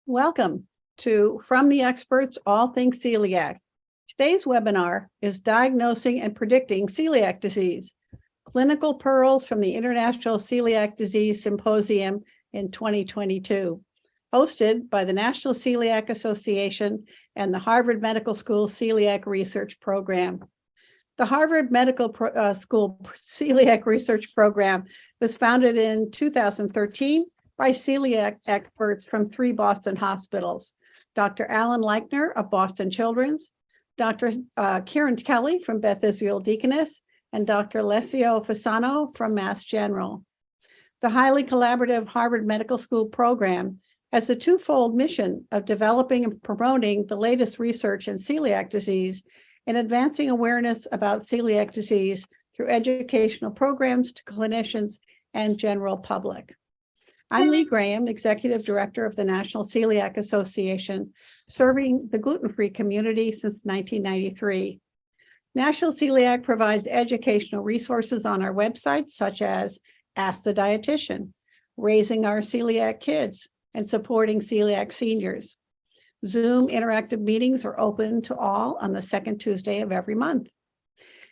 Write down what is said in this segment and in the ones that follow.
Welcome to From the Experts, All Things Celiac. Today's webinar is Diagnosing and Predicting Celiac Disease, Clinical Pearls from the International Celiac Disease Symposium in 2022, hosted by the National Celiac Association and the Harvard Medical School Celiac Research Program. The Harvard Medical School Celiac Research Program was founded in 2013 by celiac experts from 3 Boston hospitals: Dr. Alan Leichner of Boston Children's, Dr. Karen Kelly from Beth Israel Deaconess, and Dr. Alessio Fasano from MassGeneral. The highly collaborative Harvard Medical School program has the twofold mission of developing and promoting the latest research in celiac disease and advancing awareness about celiac disease through educational programs to clinicians and general public. I'm Lee Graham, Executive Director of the National Celiac Association, serving the gluten-free community since 1993. National Celiac provides educational resources on our website, such as Ask the Dietitian, Raising Our Celiac Kids, and Supporting Celiac Seniors. Zoom interactive meetings are open to all on the second Tuesday of every month.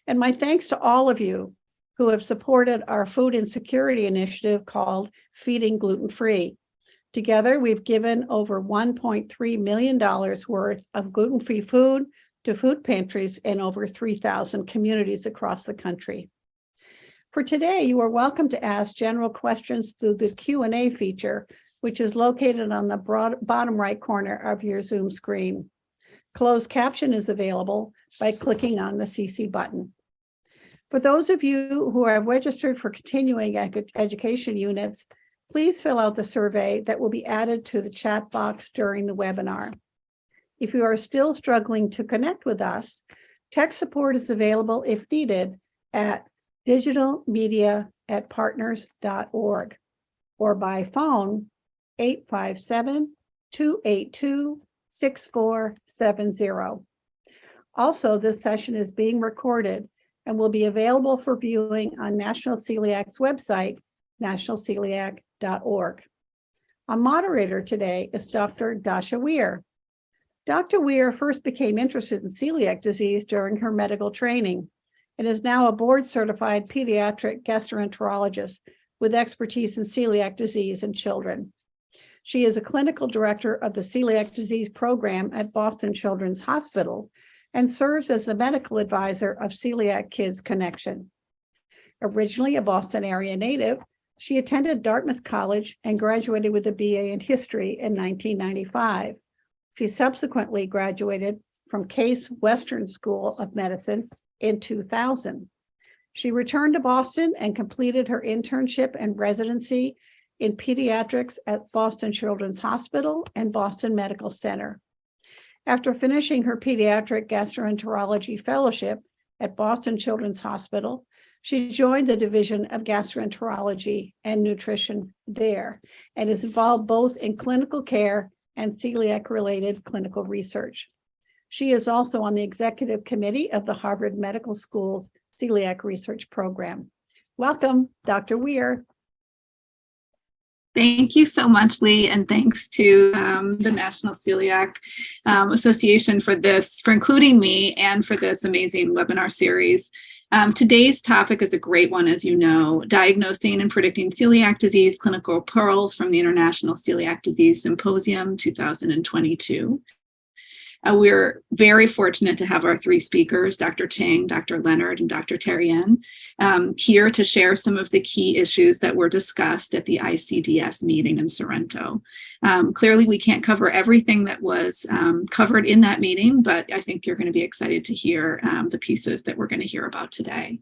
And my thanks to all of you who have supported our food insecurity initiative called Feeding Gluten-Free. Together, we've given over $1.3 million worth of gluten-free food to food pantries in over 3,000 communities across the country. For today, you are welcome to ask general questions through the Q&A feature, which is located on the bottom right corner of your Zoom screen. Closed caption is available by clicking on the CC button. For those of you who are registered for continuing education units, please fill out the survey that will be added to the chat box during the webinar. If you are still struggling to connect with us, tech support is available if needed at digitalmedia@partners.org or by phone 857-282-6470. Also, this session is being recorded and will be available for viewing on National Celiac's website, nationalceliac.org. Our moderator today is Dr. Dasha Weir. Dr. Weir first became interested in celiac disease during her medical training and is now a board-certified pediatric gastroenterologist with expertise in celiac disease in children. She is a clinical director of the Celiac Disease Program at Boston Children's Hospital and serves as the medical advisor of Celiac Kids Connection. Originally a Boston area native, she attended Dartmouth College and graduated with a BA in history in 1995. She subsequently graduated from Case Western School of Medicine in 2000. She returned to Boston and completed her internship and residency in pediatrics at Boston Children's Hospital and Boston Medical Center. After finishing her pediatric gastroenterology fellowship at Boston Children's Hospital, she joined the Division of Gastroenterology and Nutrition there and is involved both in clinical care and celiac-related clinical research. She is also on the executive committee of the Harvard Medical School's Celiac Research Program. Welcome, Dr. Weir. Thank you so much, Lee, and thanks to the National Celiac Association for including me and for this amazing webinar series. Today's topic is a great one, as you know: Diagnosing and Predicting Celiac Disease, Clinical Pearls from the International Celiac Disease Symposium 2022. We're very fortunate to have our 3 speakers, Dr. Chang, Dr. Leonard, and Dr. Therrien, here to share some of the key issues that were discussed at the ICDS meeting in Sorrento. Clearly, we can't cover everything that was covered in that meeting, but I think you're going to be excited to hear the pieces that we're going to hear about today.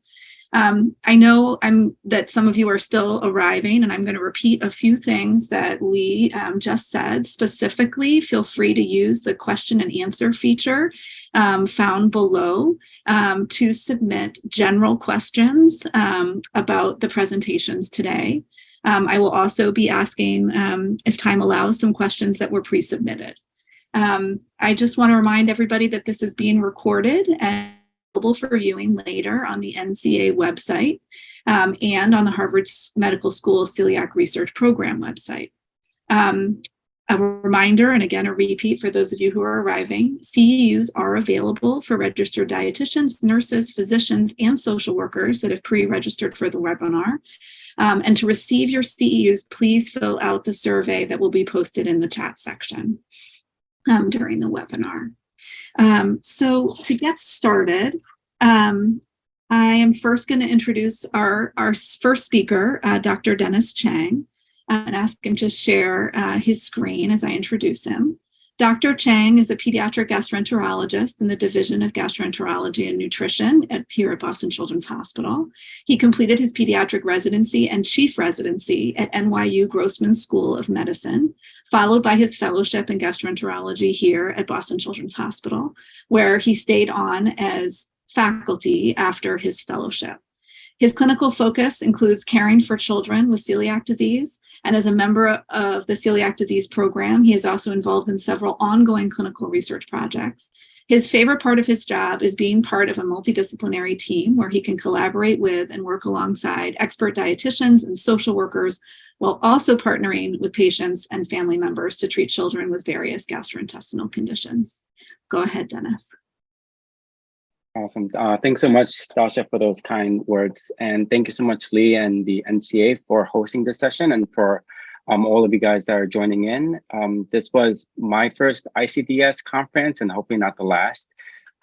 I know that some of you are still arriving, and I'm going to repeat a few things that Lee just said. Specifically, feel free to use the question and answer feature found below to submit general questions about the presentations today. I will also be asking, if time allows, some questions that were pre-submitted. I just want to remind everybody that this is being recorded and available for viewing later on the NCA website and on the Harvard Medical School Celiac Research Program website. A reminder, and again, a repeat for those of you who are arriving, CEUs are available for registered dietitians, nurses, physicians, and social workers that have pre-registered for the webinar. And to receive your CEUs, please fill out the survey that will be posted in the chat section during the webinar. So to get started, I am first going to introduce our first speaker, Dr. Denis Chang, and ask him to share his screen as I introduce him. Dr. Chang is a pediatric gastroenterologist in the Division of Gastroenterology and Nutrition here at Boston Children's Hospital. He completed his pediatric residency and chief residency at NYU Grossman School of Medicine, followed by his fellowship in gastroenterology here at Boston Children's Hospital, where he stayed on as faculty after his fellowship. His clinical focus includes caring for children with celiac disease, and as a member of the celiac disease program, he is also involved in several ongoing clinical research projects. His favorite part of his job is being part of a multidisciplinary team where he can collaborate with and work alongside expert dietitians and social workers, while also partnering with patients and family members to treat children with various gastrointestinal conditions. Go ahead, Denis. Awesome. Thanks so much, Stasha, for those kind words. And thank you so much, Lee and the NCA for hosting this session, and for all of you guys that are joining in. This was my first ICDS conference, and hopefully not the last.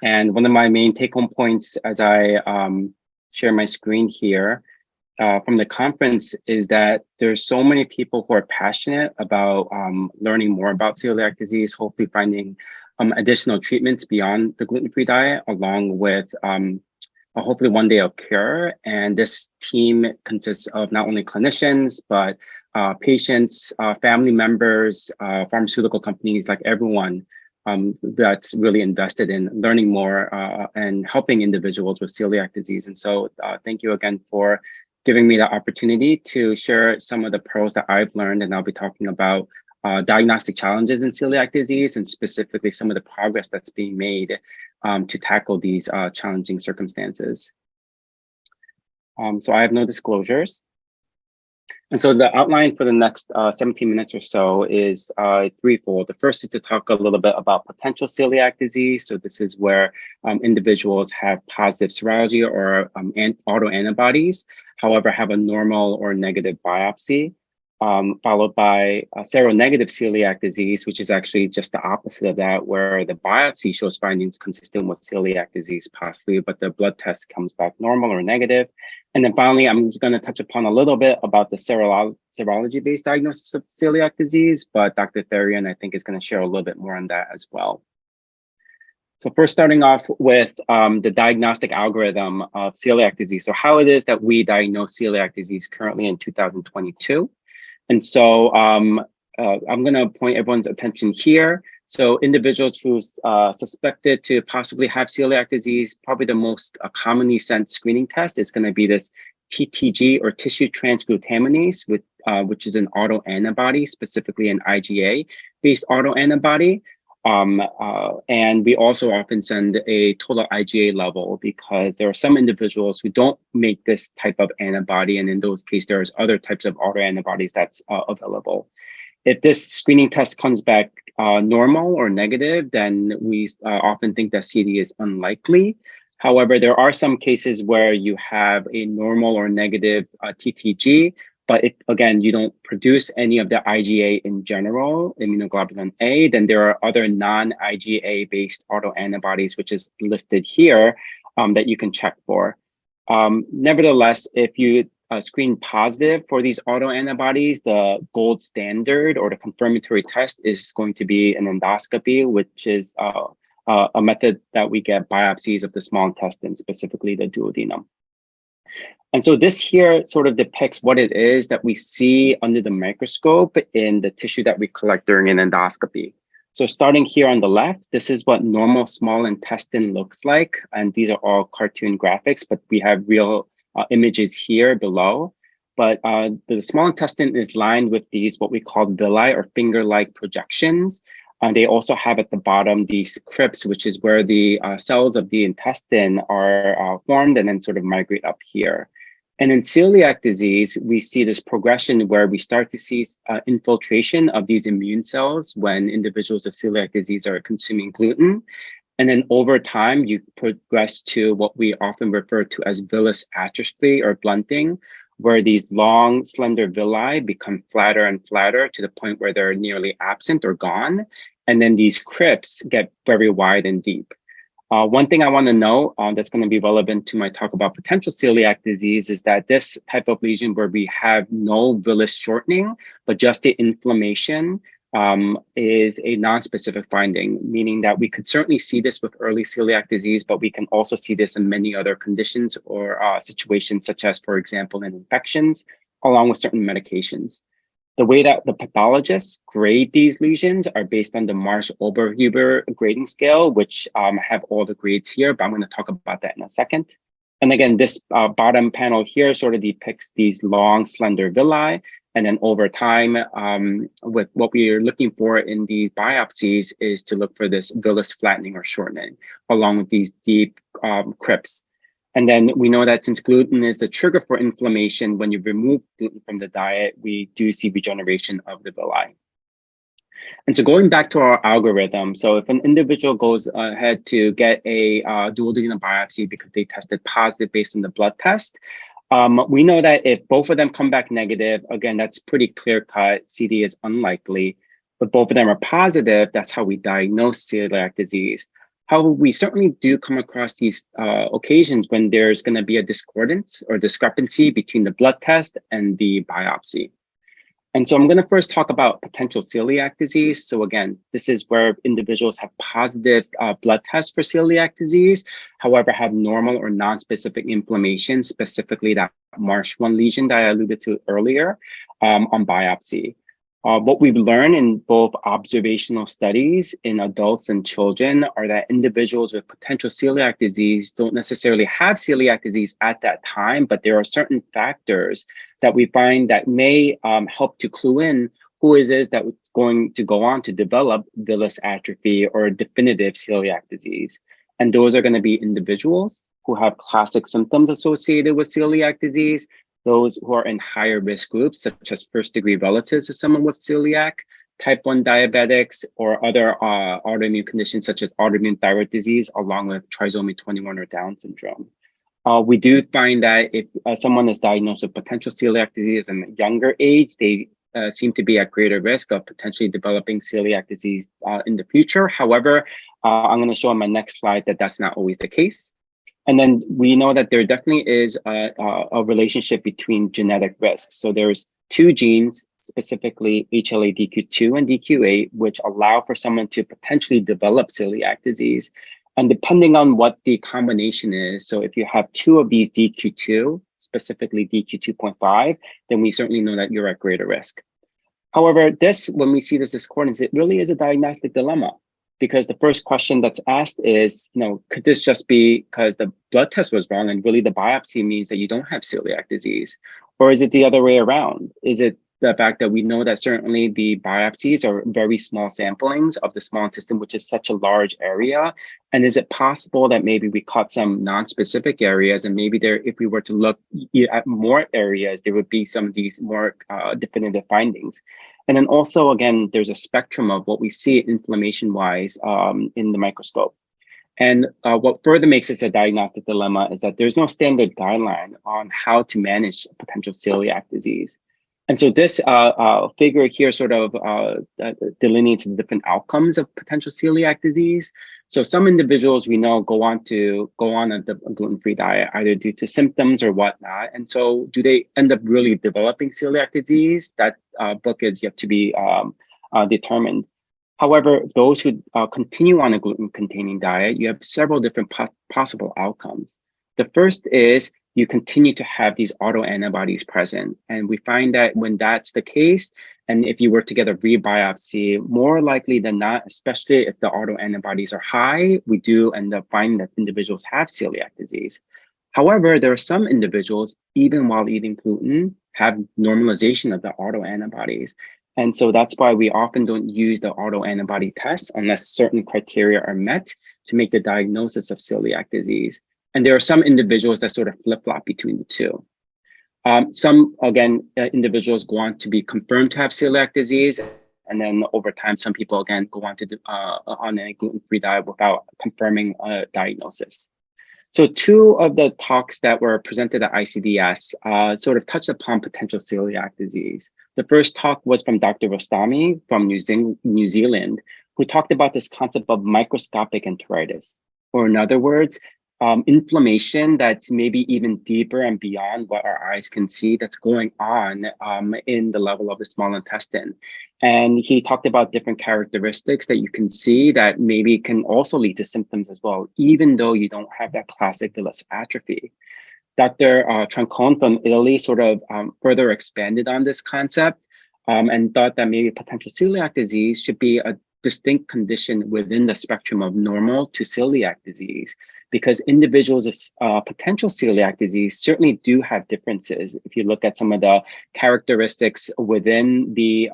And one of my main take-home points as I share my screen here from the conference is that there's so many people who are passionate about learning more about celiac disease, hopefully finding additional treatments beyond the gluten-free diet, along with hopefully one day a cure. And this team consists of not only clinicians, but patients, family members, pharmaceutical companies, like everyone that's really invested in learning more and helping individuals with celiac disease. And so thank you again for giving me the opportunity to share some of the pearls that I've learned, and I'll be talking about diagnostic challenges in celiac disease, and specifically some of the progress that's being made to tackle these challenging circumstances. So I have no disclosures. And so the outline for the next 17 minutes or so is threefold. The first is to talk a little bit about potential celiac disease. So this is where individuals have positive serology or autoantibodies, however, have a normal or negative biopsy. Followed by seronegative celiac disease, which is actually just the opposite of that, where the biopsy shows findings consistent with celiac disease possibly, but the blood test comes back normal or negative. And then finally, I'm going to touch upon a little bit about the serology-based diagnosis of celiac disease, but Dr. Therrien, I think, is going to share a little bit more on that as well. So first, starting off with the diagnostic algorithm of celiac disease. So how it is that we diagnose celiac disease currently in 2022. And so I'm going to point everyone's attention here. So individuals who suspected to possibly have celiac disease, probably the most commonly sent screening test is going to be this TTG, or tissue transglutaminase, which is an autoantibody, specifically an IgA-based autoantibody. And we also often send a total IgA level because there are some individuals who don't make this type of antibody, and in those cases, there's other types of autoantibodies that's available. If this screening test comes back normal or negative, then we often think that CD is unlikely. However, there are some cases where you have a normal or negative TTG, but if, again, you don't produce any of the IgA in general, immunoglobulin A, then there are other non-IgA-based autoantibodies, which is listed here, that you can check for. Nevertheless, if you screen positive for these autoantibodies, the gold standard or the confirmatory test is going to be an endoscopy, which is a method that we get biopsies of the small intestine, specifically the duodenum. And so this here sort of depicts what it is that we see under the microscope in the tissue that we collect during an endoscopy. So starting here on the left, this is what normal small intestine looks like. And these are all cartoon graphics, but we have real images here below. But the small intestine is lined with these, what we call villi or finger-like projections. They also have at the bottom these crypts, which is where the cells of the intestine are formed and then sort of migrate up here. And in celiac disease, we see this progression where we start to see infiltration of these immune cells when individuals with celiac disease are consuming gluten. And then over time, you progress to what we often refer to as villus atrophy or blunting, where these long, slender villi become flatter and flatter to the point where they're nearly absent or gone. And then these crypts get very wide and deep. One thing I want to know that's going to be relevant to my talk about potential celiac disease is that this type of lesion where we have no villus shortening, but just the inflammation is a non-specific finding, meaning that we could certainly see this with early celiac disease, but we can also see this in many other conditions or situations, such as, for example, in infections, along with certain medications. The way that the pathologists grade these lesions are based on the Marsh-Oberhuber grading scale, which have all the grades here, but I'm going to talk about that in a second. And again, this bottom panel here sort of depicts these long, slender villi. And then over time, with what we are looking for in these biopsies is to look for this villus flattening or shortening, along with these deep crypts. And then we know that since gluten is the trigger for inflammation, when you remove gluten from the diet, we do see regeneration of the villi. And so going back to our algorithm, so if an individual goes ahead to get a dual duodenal biopsy because they tested positive based on the blood test, we know that if both of them come back negative, again, that's pretty clear cut, CD is unlikely, but both of them are positive, that's how we diagnose celiac disease. However, we certainly do come across these occasions when there's going to be a discordance or discrepancy between the blood test and the biopsy. And so I'm going to first talk about potential celiac disease. So again, this is where individuals have positive blood tests for celiac disease, however, have normal or non-specific inflammation, specifically that Marsh1 lesion that I alluded to earlier on biopsy. What we've learned in both observational studies in adults and children are that individuals with potential celiac disease don't necessarily have celiac disease at that time, but there are certain factors that we find that may help to clue in who is that's going to go on to develop villus atrophy or definitive celiac disease. And those are going to be individuals who have classic symptoms associated with celiac disease, those who are in higher risk groups, such as first-degree relatives of someone with celiac, type 1 diabetics, or other autoimmune conditions such as autoimmune thyroid disease, along with trisomy 21 or Down syndrome. We do find that if someone is diagnosed with potential celiac disease in a younger age, they seem to be at greater risk of potentially developing celiac disease in the future. However, I'm going to show on my next slide that that's not always the case. And then we know that there definitely is a relationship between genetic risks. So there's two genes, specifically HLA-DQ2 and DQ8, which allow for someone to potentially develop celiac disease. And depending on what the combination is, so if you have two of these DQ2, specifically DQ2.5, then we certainly know that you're at greater risk. However, when we see this discordance, it really is a diagnostic dilemma. Because the first question that's asked is, could this just be because the blood test was wrong and really the biopsy means that you don't have celiac disease? Or is it the other way around? Is it the fact that we know that certainly the biopsies are very small samplings of the small intestine, which is such a large area? And is it possible that maybe we caught some non-specific areas and maybe if we were to look at more areas, there would be some of these more definitive findings? And then also, again, there's a spectrum of what we see inflammation-wise in the microscope. And what further makes this a diagnostic dilemma is that there's no standard guideline on how to manage potential celiac disease. And so this figure here sort of delineates the different outcomes of potential celiac disease. So some individuals we know go on a gluten-free diet, either due to symptoms or whatnot. And so do they end up really developing celiac disease? That book is yet to be determined. However, those who continue on a gluten-containing diet, you have several different possible outcomes. The first is you continue to have these autoantibodies present. And we find that when that's the case, and if you were to get a rebiopsy, more likely than not, especially if the autoantibodies are high, we do end up finding that individuals have celiac disease. However, there are some individuals, even while eating gluten, have normalization of the autoantibodies. And so that's why we often don't use the autoantibody test unless certain criteria are met to make the diagnosis of celiac disease. And there are some individuals that sort of flip-flop between the two. Some, again, individuals go on to be confirmed to have celiac disease. And then over time, some people, again, go on to on a gluten-free diet without confirming a diagnosis. So two of the talks that were presented at ICDS sort of touched upon potential celiac disease. The first talk was from Dr. Rostami from New Zealand, who talked about this concept of microscopic enteritis, or in other words, inflammation that's maybe even deeper and beyond what our eyes can see that's going on in the level of the small intestine. And he talked about different characteristics that you can see that maybe can also lead to symptoms as well, even though you don't have that classic villus atrophy. Dr. Trancone from Italy sort of further expanded on this concept and thought that maybe potential celiac disease should be a distinct condition within the spectrum of normal to celiac disease, because individuals with potential celiac disease certainly do have differences. If you look at some of the characteristics within the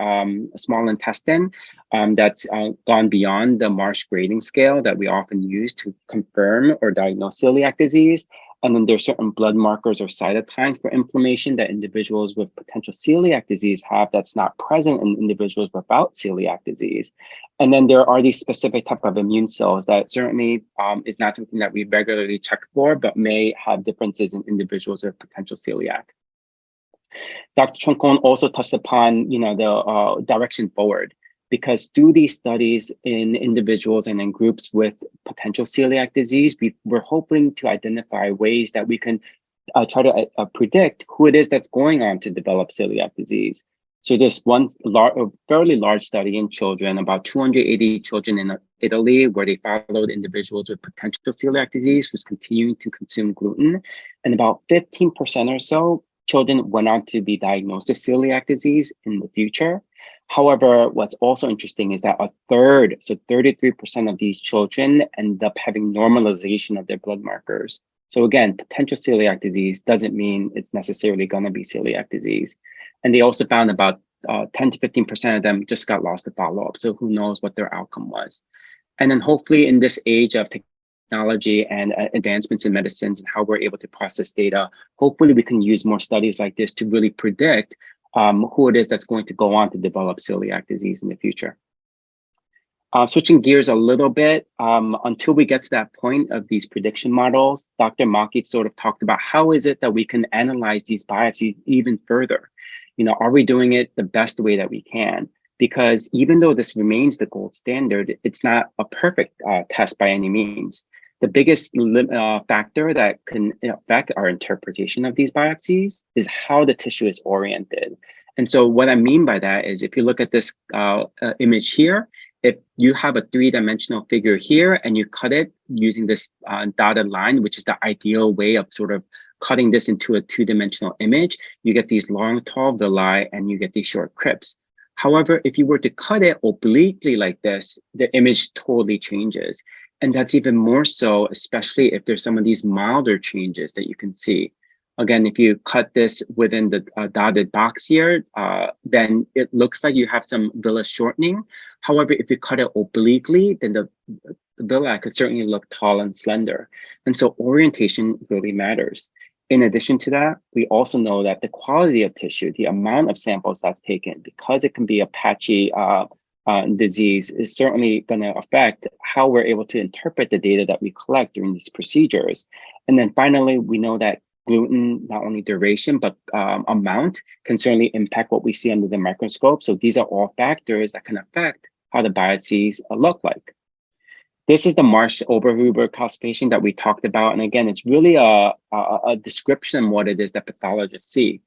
small intestine, that's gone beyond the Marsh grading scale that we often use to confirm or diagnose celiac disease. And then there's certain blood markers or cytokines for inflammation that individuals with potential celiac disease have that's not present in individuals without celiac disease. And then there are these specific type of immune cells that certainly is not something that we regularly check for, but may have differences in individuals with potential celiac. Dr. Trancone also touched upon, the direction forward, because through these studies in individuals and in groups with potential celiac disease, we're hoping to identify ways that we can try to predict who it is that's going on to develop celiac disease. So there's one fairly large study in children, about 280 children in Italy, where they followed individuals with potential celiac disease who's continuing to consume gluten. And about 15% or so children went on to be diagnosed with celiac disease in the future. However, what's also interesting is that a third, so 33% of these children end up having normalization of their blood markers. So again, potential celiac disease doesn't mean it's necessarily going to be celiac disease. And they also found about 10 to 15% of them just got lost to follow-up. So who knows what their outcome was. And then hopefully in this age of technology and advancements in medicines and how we're able to process data, hopefully we can use more studies like this to really predict who it is that's going to go on to develop celiac disease in the future. Switching gears a little bit, until we get to that point of these prediction models, Dr. Maki sort of talked about how is it that we can analyze these biopsies even further? Are we doing it the best way that we can? Because even though this remains the gold standard, it's not a perfect test by any means. The biggest factor that can affect our interpretation of these biopsies is how the tissue is oriented. And so what I mean by that is if you look at this image here, if you have a three-dimensional figure here and you cut it using this dotted line, which is the ideal way of sort of cutting this into a two-dimensional image, you get these long, tall villi and you get these short crypts. However, if you were to cut it obliquely like this, the image totally changes. And that's even more so, especially if there's some of these milder changes that you can see. Again, if you cut this within the dotted box here, then it looks like you have some villi shortening. However, if you cut it obliquely, then the villi could certainly look tall and slender. And so orientation really matters. In addition to that, we also know that the quality of tissue, the amount of samples that's taken, because it can be a patchy disease, is certainly going to affect how we're able to interpret the data that we collect during these procedures. And then finally, we know that gluten, not only duration, but amount can certainly impact what we see under the microscope. So these are all factors that can affect how the biopsies look like. This is the Marsh Oberhuber classification that we talked about. And again, it's really a description of what it is that pathologists see.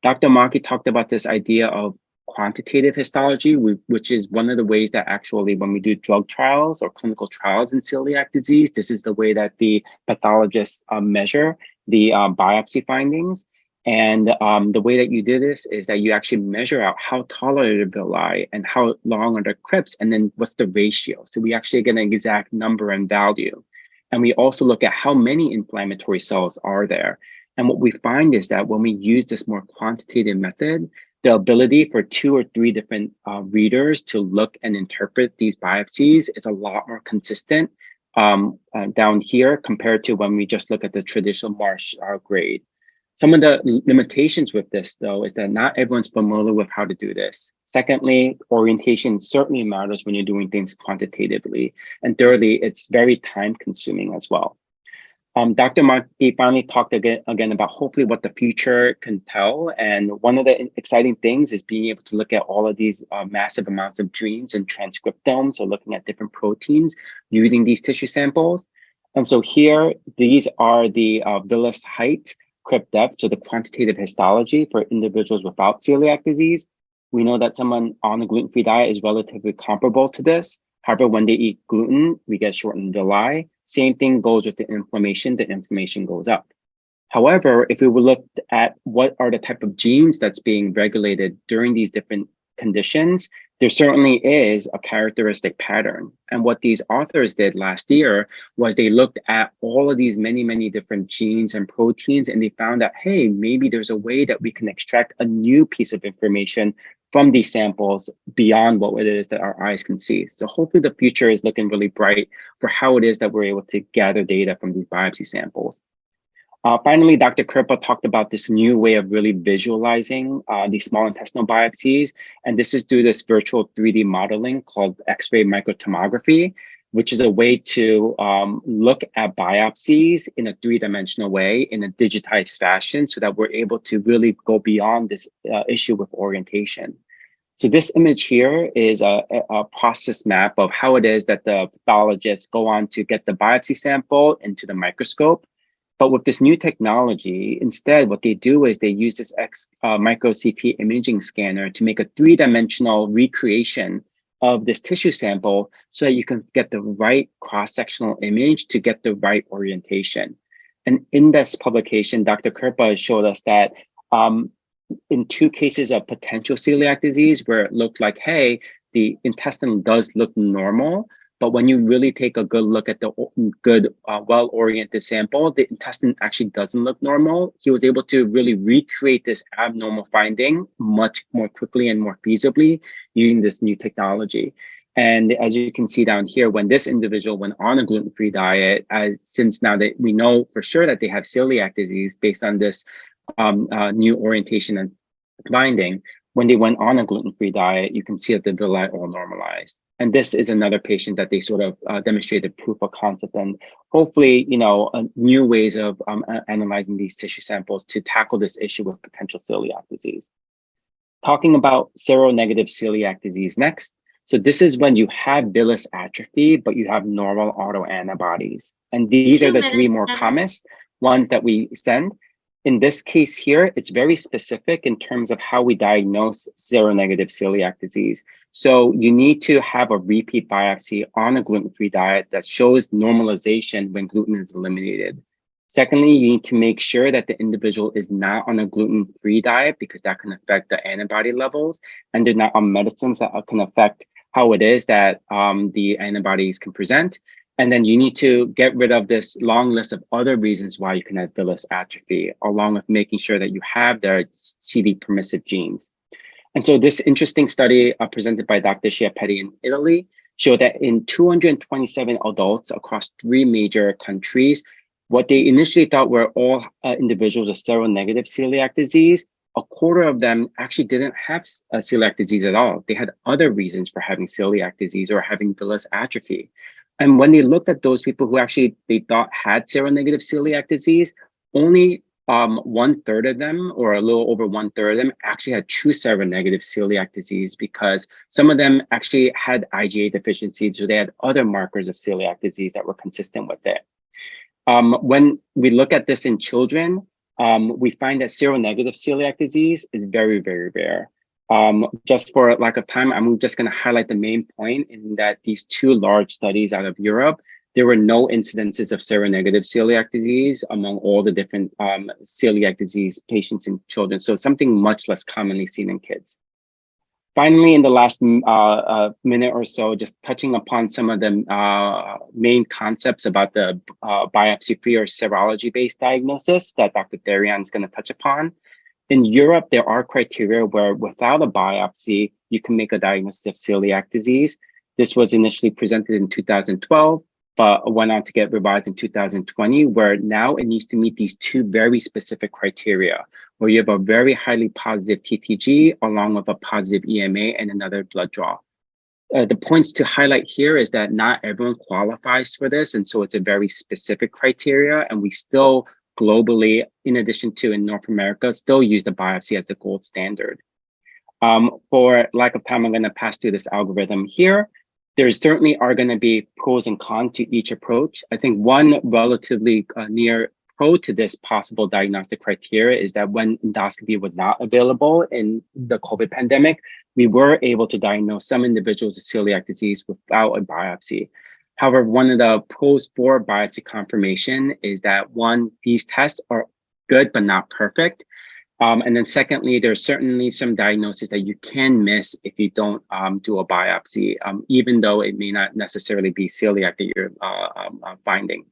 Dr. Maki talked about this idea of quantitative histology, which is one of the ways that actually when we do drug trials or clinical trials in celiac disease, this is the way that the pathologists measure the biopsy findings. And the way that you do this is that you actually measure out how tall are the villi and how long are the crypts, and then what's the ratio. So we actually get an exact number and value. And we also look at how many inflammatory cells are there. And what we find is that when we use this more quantitative method, the ability for 2 or 3 different readers to look and interpret these biopsies is a lot more consistent down here compared to when we just look at the traditional Marsh grade. Some of the limitations with this, though, is that not everyone's familiar with how to do this. Secondly, orientation certainly matters when you're doing things quantitatively. And thirdly, it's very time consuming as well. Dr. Markey finally talked again about hopefully what the future can tell. And one of the exciting things is being able to look at all of these massive amounts of genes and transcriptomes, so looking at different proteins using these tissue samples. And so here, these are the villus height, crypt depth, so the quantitative histology for individuals without celiac disease. We know that someone on a gluten-free diet is relatively comparable to this. However, when they eat gluten, we get shortened villi. Same thing goes with the inflammation goes up. However, if we look at what are the type of genes that's being regulated during these different conditions, there certainly is a characteristic pattern. And what these authors did last year was they looked at all of these many different genes and proteins, and they found that, hey, maybe there's a way that we can extract a new piece of information from these samples beyond what it is that our eyes can see. So hopefully the future is looking really bright for how it is that we're able to gather data from these biopsy samples. Finally, Dr. Kirpa talked about this new way of really visualizing these small intestinal biopsies. And this is through this virtual 3D modeling called X-ray microtomography, which is a way to look at biopsies in a three-dimensional way in a digitized fashion so that we're able to really go beyond this issue with orientation. So this image here is a process map of how it is that the pathologists go on to get the biopsy sample into the microscope. But with this new technology, instead, what they do is they use this micro CT imaging scanner to make a three-dimensional recreation of this tissue sample so that you can get the right cross-sectional image to get the right orientation. And in this publication, Dr. Kirpa showed us that in 2 cases of potential celiac disease where it looked like, hey, the intestine does look normal, but when you really take a good look at the good, well-oriented sample, the intestine actually doesn't look normal. He was able to really recreate this abnormal finding much more quickly and more feasibly using this new technology. And as you can see down here, when this individual went on a gluten-free diet, since now that we know for sure that they have celiac disease based on this new orientation and finding, when they went on a gluten-free diet, you can see that the villi all normalized. And this is another patient that they sort of demonstrated proof of concept and hopefully, new ways of analyzing these tissue samples to tackle this issue with potential celiac disease. Talking about seronegative celiac disease next. So this is when you have villus atrophy, but you have normal autoantibodies. And these are the 3 more common ones that we send. In this case here, it's very specific in terms of how we diagnose seronegative celiac disease. So you need to have a repeat biopsy on a gluten-free diet that shows normalization when gluten is eliminated. Secondly, you need to make sure that the individual is not on a gluten-free diet because that can affect the antibody levels, and they're not on medicines that can affect how it is that the antibodies can present. And then you need to get rid of this long list of other reasons why you can have villus atrophy, along with making sure that you have their CD permissive genes. And so this interesting study presented by Dr. Schiapetti in Italy showed that in 227 adults across 3 major countries, what they initially thought were all individuals with seronegative celiac disease, a quarter of them actually didn't have celiac disease at all. They had other reasons for having celiac disease or having villus atrophy. And when they looked at those people who actually they thought had seronegative celiac disease, only 1/3 of them, or a little over 1/3 of them, actually had true seronegative celiac disease because some of them actually had IgA deficiency, so they had other markers of celiac disease that were consistent with it. When we look at this in children, we find that seronegative celiac disease is very, very rare. Just for lack of time, I'm just going to highlight the main point in that these 2 large studies out of Europe, there were no incidences of seronegative celiac disease among all the different celiac disease patients in children. So something much less commonly seen in kids. Finally, in the last minute or so, just touching upon some of the main concepts about the biopsy-free or serology-based diagnosis that Dr. Therrien is going to touch upon. In Europe, there are criteria where without a biopsy, you can make a diagnosis of celiac disease. This was initially presented in 2012. but went on to get revised in 2020, where now it needs to meet these two very specific criteria, where you have a very highly positive TTG along with a positive EMA and another blood draw. The points to highlight here is that not everyone qualifies for this, and so it's a very specific criteria, and we still globally, in addition to in North America, still use the biopsy as the gold standard. For lack of time, I'm going to pass through this algorithm here. There certainly are going to be pros and cons to each approach. I think one relatively near pro to this possible diagnostic criteria is that when endoscopy was not available in the COVID pandemic, we were able to diagnose some individuals with celiac disease without a biopsy. However, one of the pros for biopsy confirmation is that one, these tests are good but not perfect. And then secondly, there's certainly some diagnoses that you can miss if you don't do a biopsy, even though it may not necessarily be celiac that you're finding.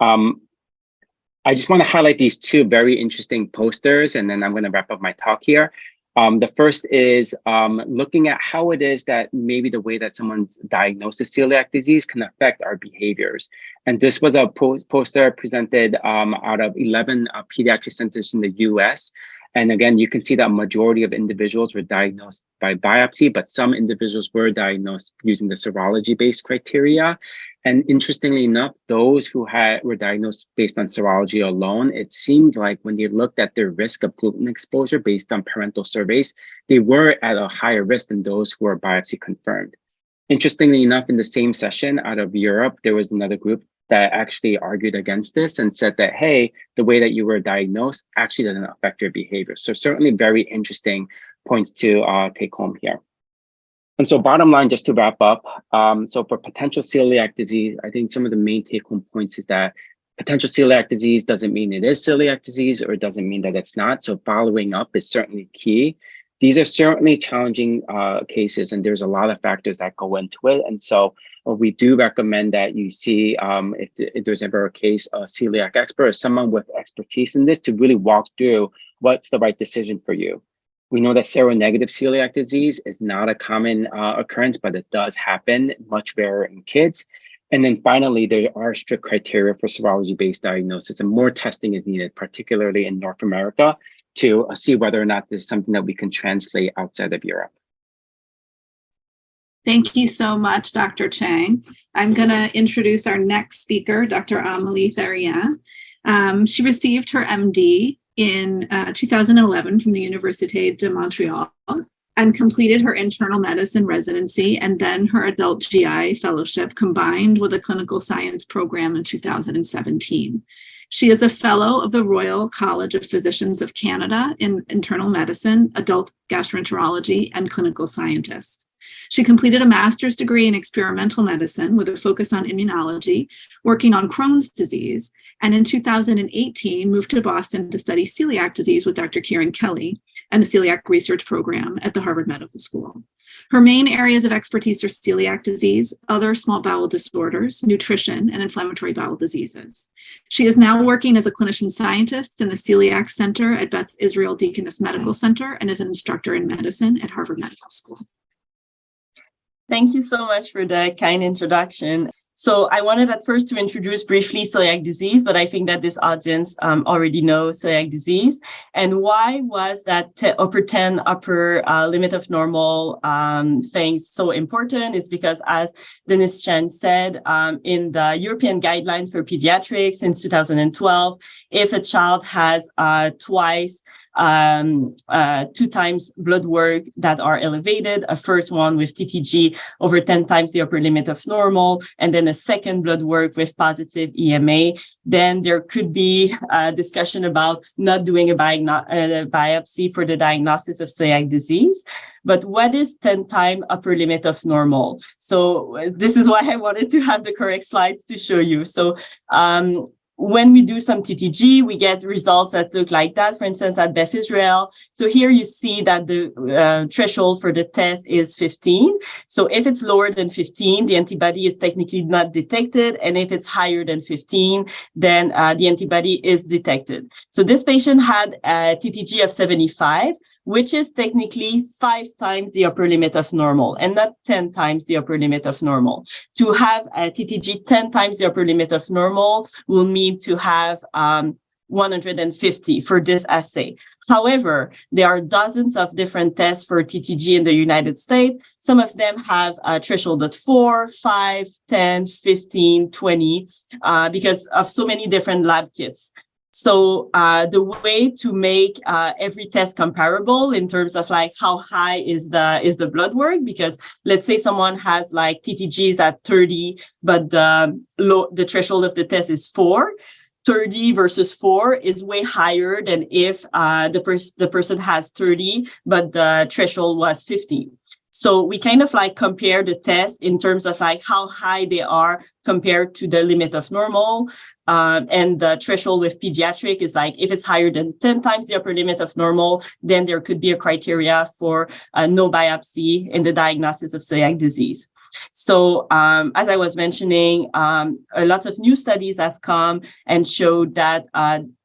I just want to highlight these two very interesting posters, and then I'm going to wrap up my talk here. The first is looking at how it is that maybe the way that someone's diagnosed with celiac disease can affect our behaviors. And this was a poster presented out of 11 pediatric centers in the US. And again, you can see that a majority of individuals were diagnosed by biopsy, but some individuals were diagnosed using the serology-based criteria. And interestingly enough, those who were diagnosed based on serology alone, it seemed like when they looked at their risk of gluten exposure based on parental surveys, they were at a higher risk than those who were biopsy confirmed. Interestingly enough, in the same session out of Europe, there was another group that actually argued against this and said that, hey, the way that you were diagnosed actually doesn't affect your behavior. So certainly very interesting points to take home here. And so bottom line, just to wrap up, so for potential celiac disease, I think some of the main take home points is that potential celiac disease doesn't mean it is celiac disease, or it doesn't mean that it's not. So following up is certainly key. These are certainly challenging cases, and there's a lot of factors that go into it. And so we do recommend that you see, if there's ever a case, a celiac expert or someone with expertise in this to really walk through what's the right decision for you. We know that seronegative celiac disease is not a common occurrence, but it does happen, much rarer in kids. And then finally, there are strict criteria for serology-based diagnosis, and more testing is needed, particularly in North America, to see whether or not this is something that we can translate outside of Europe. Thank you so much, Dr. Chang. I'm going to introduce our next speaker, Dr. Amelie Therrien. She received her MD in 2011 from the Université de Montréal and completed her internal medicine residency and then her adult GI fellowship combined with a clinical science program in 2017. She is a fellow of the Royal College of Physicians of Canada in internal medicine, adult gastroenterology, and clinical scientist. She completed a master's degree in experimental medicine with a focus on immunology, working on Crohn's disease, and in 2018 moved to Boston to study celiac disease with Dr. Kieran Kelly and the Celiac Research Program at the Harvard Medical School. Her main areas of expertise are celiac disease, other small bowel disorders, nutrition, and inflammatory bowel diseases. She is now working as a clinician scientist in the Celiac Center at Beth Israel Deaconess Medical Center and as an instructor in medicine at Harvard Medical School. Thank you so much for the kind introduction. So I wanted at first to introduce briefly celiac disease, but I think that this audience already knows celiac disease. And why was that upper 10 upper limit of normal thing so important? It's because, as Denis Chang said, in the European guidelines for pediatrics since 2012, if a child has twice 2 times blood work that are elevated, a first one with TTG over 10 times the upper limit of normal, and then a second blood work with positive EMA, then there could be a discussion about not doing a biopsy for the diagnosis of celiac disease. But what is 10 times upper limit of normal? So this is why I wanted to have the correct slides to show you. So when we do some TTG, we get results that look like that, for instance, at Beth Israel. So here you see that the threshold for the test is 15. So if it's lower than 15, the antibody is technically not detected. And if it's higher than 15, then the antibody is detected. So this patient had a TTG of 75, which is technically 5 times the upper limit of normal and not 10 times the upper limit of normal. To have a TTG 10 times the upper limit of normal will need to have 150 for this assay. However, there are dozens of different tests for TTG in the United States. Some of them have a threshold at 4, 5, 10, 15, 20, because of so many different lab kits. So the way to make every test comparable in terms of like how high is the blood work, because let's say someone has like TTGs at 30, but the threshold of the test is 4. 30 versus 4 is way higher than if the person has 30, but the threshold was 50. So we kind of like compare the test in terms of like how high they are compared to the limit of normal. And the threshold with pediatric is like, if it's higher than 10 times the upper limit of normal, then there could be a criteria for no biopsy in the diagnosis of celiac disease. So as I was mentioning, a lot of new studies have come and showed that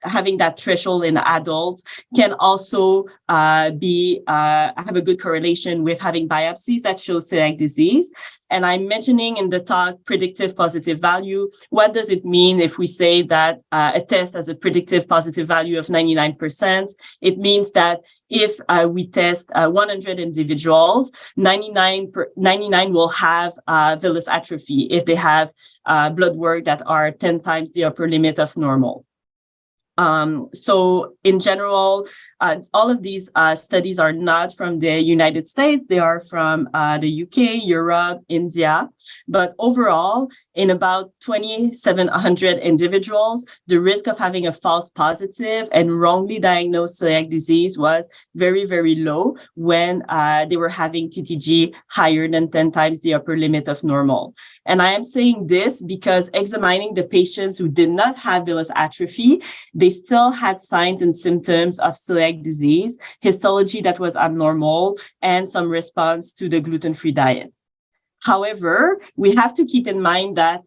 having that threshold in adults can also have a good correlation with having biopsies that show celiac disease. And I'm mentioning in the talk predictive positive value. What does it mean if we say that a test has a predictive positive value of 99%? It means that if we test 100 individuals, 99 will have villus atrophy if they have blood work that are 10 times the upper limit of normal. So in general, all of these studies are not from the United States. They are from the UK, Europe, India. But overall, in about 2,700 individuals, the risk of having a false positive and wrongly diagnosed celiac disease was very, very low when they were having TTG higher than 10 times the upper limit of normal. And I am saying this because examining the patients who did not have villus atrophy, they still had signs and symptoms of celiac disease, histology that was abnormal, and some response to the gluten-free diet. However, we have to keep in mind that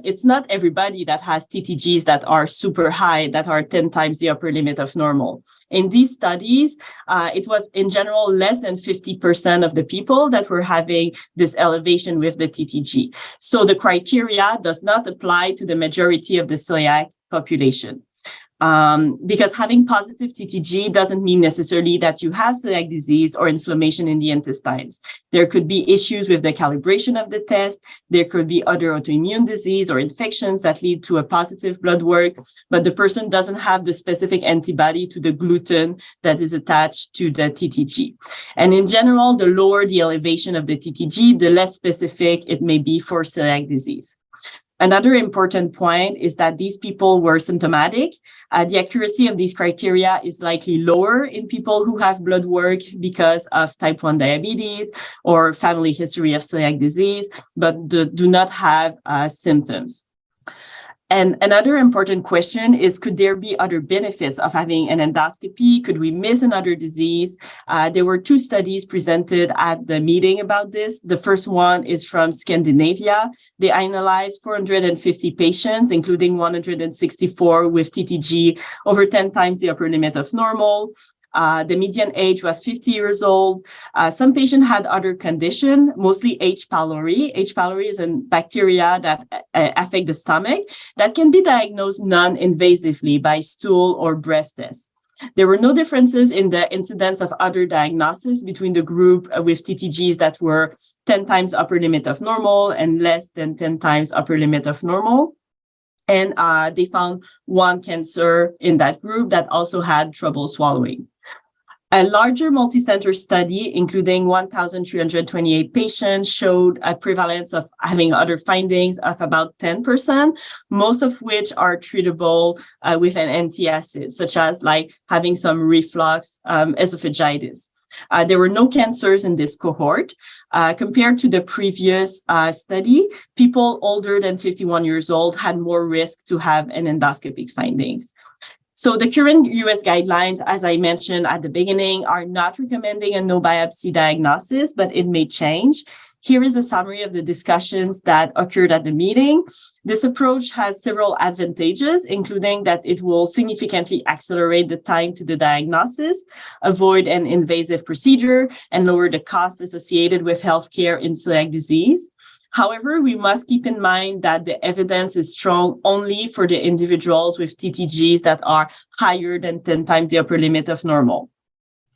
it's not everybody that has TTGs that are super high, that are 10 times the upper limit of normal. In these studies, it was in general less than 50% of the people that were having this elevation with the TTG. So the criteria does not apply to the majority of the celiac population. Because having positive TTG doesn't mean necessarily that you have celiac disease or inflammation in the intestines. There could be issues with the calibration of the test. There could be other autoimmune disease or infections that lead to a positive blood work, but the person doesn't have the specific antibody to the gluten that is attached to the TTG. And in general, the lower the elevation of the TTG, the less specific it may be for celiac disease. Another important point is that these people were symptomatic. The accuracy of these criteria is likely lower in people who have blood work because of type 1 diabetes or family history of celiac disease, but do not have symptoms. And another important question is, could there be other benefits of having an endoscopy? Could we miss another disease? There were 2 studies presented at the meeting about this. The first one is from Scandinavia. They analyzed 450 patients, including 164 with TTG over 10 times the upper limit of normal. The median age was 50 years old. Some patients had other conditions, mostly H. pylori. H. pylori is a bacteria that affect the stomach that can be diagnosed non-invasively by stool or breath test. There were no differences in the incidence of other diagnoses between the group with TTGs that were 10 times upper limit of normal and less than 10 times upper limit of normal. And they found one cancer in that group that also had trouble swallowing. A larger multicenter study, including 1,328 patients, showed a prevalence of having other findings of about 10%, most of which are treatable with an antacid, such as like having some reflux, esophagitis. There were no cancers in this cohort. Compared to the previous study, people older than 51 years old had more risk to have an endoscopic findings. So the current US guidelines, as I mentioned at the beginning, are not recommending a no biopsy diagnosis, but it may change. Here is a summary of the discussions that occurred at the meeting. This approach has several advantages, including that it will significantly accelerate the time to the diagnosis, avoid an invasive procedure, and lower the cost associated with healthcare in celiac disease. However, we must keep in mind that the evidence is strong only for the individuals with TTGs that are higher than 10 times the upper limit of normal.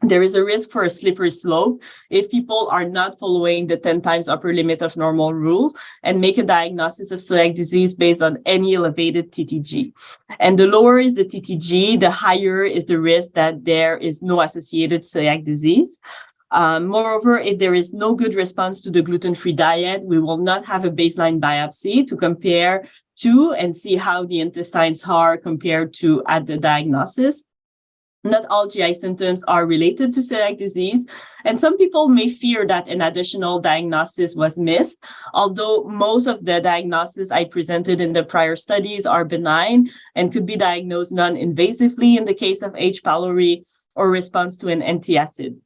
There is a risk for a slippery slope if people are not following the 10 times upper limit of normal rule and make a diagnosis of celiac disease based on any elevated TTG. And the lower is the TTG, the higher is the risk that there is no associated celiac disease. Moreover, if there is no good response to the gluten-free diet, we will not have a baseline biopsy to compare to and see how the intestines are compared to at the diagnosis. Not all GI symptoms are related to celiac disease, and some people may fear that an additional diagnosis was missed, although most of the diagnoses I presented in the prior studies are benign and could be diagnosed non-invasively in the case of H. pylori or response to an antacid.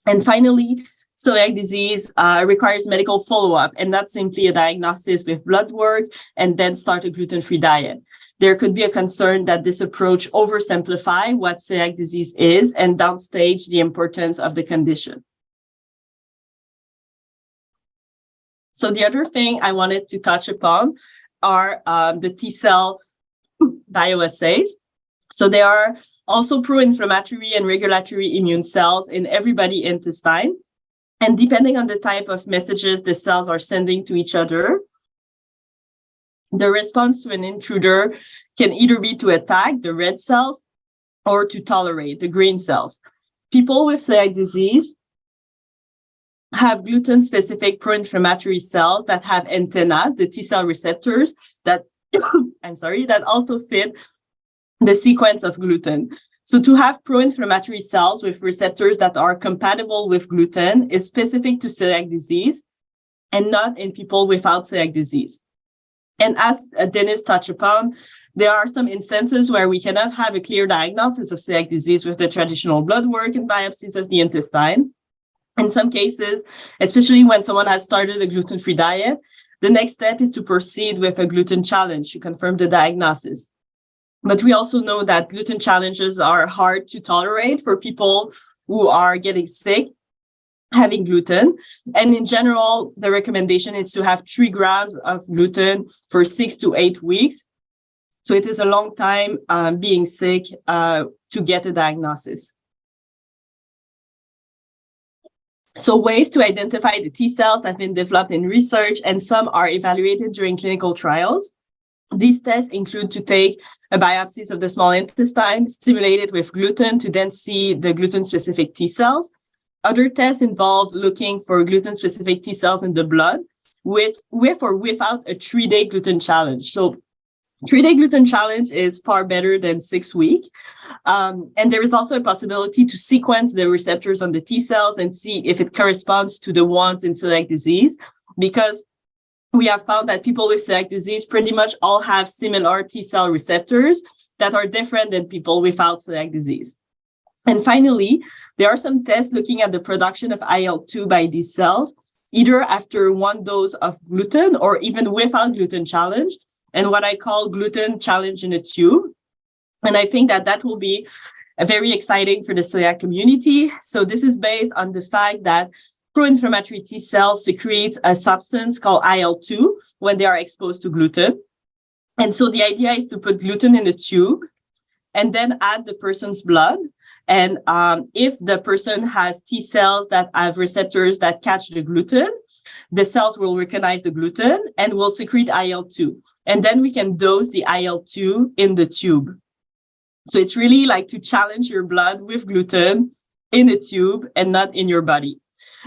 And finally, celiac disease requires medical follow-up and not simply a diagnosis with blood work and then start a gluten-free diet. There could be a concern that this approach oversimplifies what celiac disease is and downstage the importance of the condition. So the other thing I wanted to touch upon are the T-cell bioassays. So there are also pro-inflammatory and regulatory immune cells in everybody's intestine. And depending on the type of messages the cells are sending to each other, the response to an intruder can either be to attack the red cells or to tolerate the green cells. People with celiac disease have gluten-specific pro-inflammatory cells that have antennas, the T-cell receptors that, that also fit the sequence of gluten. So to have pro-inflammatory cells with receptors that are compatible with gluten is specific to celiac disease and not in people without celiac disease. And as Denis touched upon, there are some instances where we cannot have a clear diagnosis of celiac disease with the traditional blood work and biopsies of the intestine. In some cases, especially when someone has started a gluten-free diet, the next step is to proceed with a gluten challenge to confirm the diagnosis. But we also know that gluten challenges are hard to tolerate for people who are getting sick having gluten. And in general, the recommendation is to have 3 grams of gluten for 6 to 8 weeks. So it is a long time being sick to get a diagnosis. So ways to identify the T cells have been developed in research, and some are evaluated during clinical trials. These tests include to take a biopsies of the small intestine, stimulate it with gluten to then see the gluten-specific T cells. Other tests involve looking for gluten-specific T cells in the blood with or without a 3-day gluten challenge. So 3-day gluten challenge is far better than 6 week. And there is also a possibility to sequence the receptors on the T cells and see if it corresponds to the ones in celiac disease, because we have found that people with celiac disease pretty much all have similar T cell receptors that are different than people without celiac disease. And finally, there are some tests looking at the production of IL-2 by these cells, either after 1 dose of gluten or even without gluten challenge, and what I call gluten challenge in a tube. And I think that that will be very exciting for the celiac community. So this is based on the fact that pro-inflammatory T cells secrete a substance called IL-2 when they are exposed to gluten. And so the idea is to put gluten in a tube and then add the person's blood. And if the person has T cells that have receptors that catch the gluten, the cells will recognize the gluten and will secrete IL-2. And then we can dose the IL-2 in the tube. So it's really like to challenge your blood with gluten in a tube and not in your body.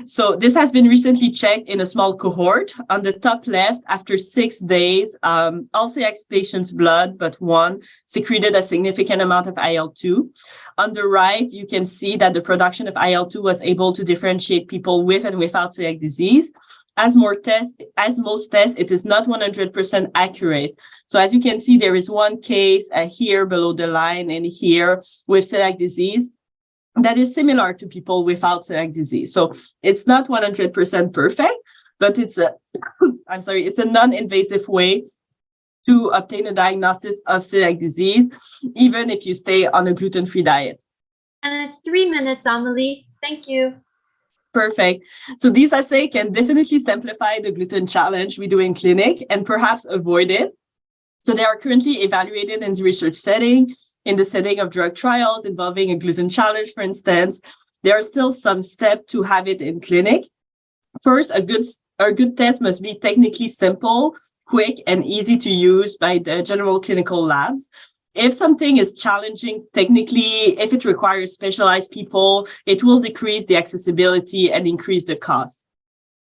So this has been recently checked in a small cohort. On the top left, after 6 days, all celiac patients' blood but one secreted a significant amount of IL-2. On the right, you can see that the production of IL-2 was able to differentiate people with and without celiac disease. As most tests, it is not 100% accurate. So as you can see, there is one case here below the line and here with celiac disease that is similar to people without celiac disease. So it's not 100% perfect, but it's a non-invasive way to obtain a diagnosis of celiac disease, even if you stay on a gluten-free diet. And it's 3 minutes, Amelie. Thank you. Perfect. So these assays can definitely simplify the gluten challenge we do in clinic and perhaps avoid it. So they are currently evaluated in the research setting, in the setting of drug trials involving a gluten challenge, for instance. There are still some steps to have it in clinic. First, a good test must be technically simple, quick, and easy to use by the general clinical labs. If something is challenging technically, if it requires specialized people, it will decrease the accessibility and increase the cost.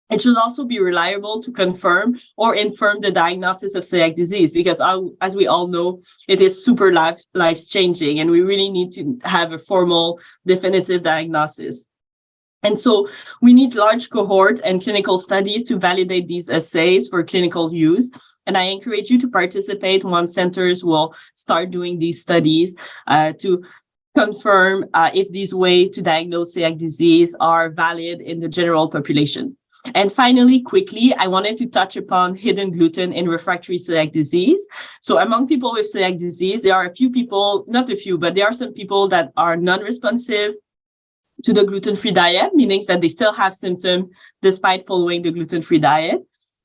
It should also be reliable to confirm or infirm the diagnosis of celiac disease, because as we all know, it is super life-changing, and we really need to have a formal, definitive diagnosis. And so we need large cohort and clinical studies to validate these assays for clinical use. And I encourage you to participate once centers will start doing these studies to confirm if these ways to diagnose celiac disease are valid in the general population. And finally, quickly, I wanted to touch upon hidden gluten in refractory celiac disease. So among people with celiac disease, there are a few people, not a few, but there are some people that are non-responsive to the gluten-free diet, meaning that they still have symptoms despite following the gluten-free diet.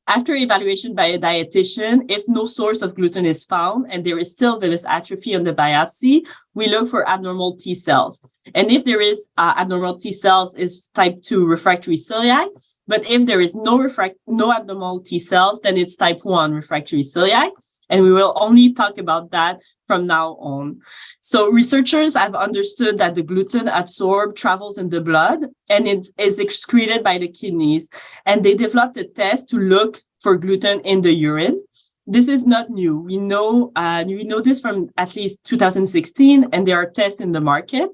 After evaluation by a dietitian, if no source of gluten is found and there is still villus atrophy on the biopsy, we look for abnormal T cells. And if there is abnormal T cells, it's type 2 refractory celiac. But if there is no abnormal T cells, then it's type 1 refractory celiac. And we will only talk about that from now on. So researchers have understood that the gluten absorbed travels in the blood and it is excreted by the kidneys. And they developed a test to look for gluten in the urine. This is not new. We know this from at least 2016, and there are tests in the market.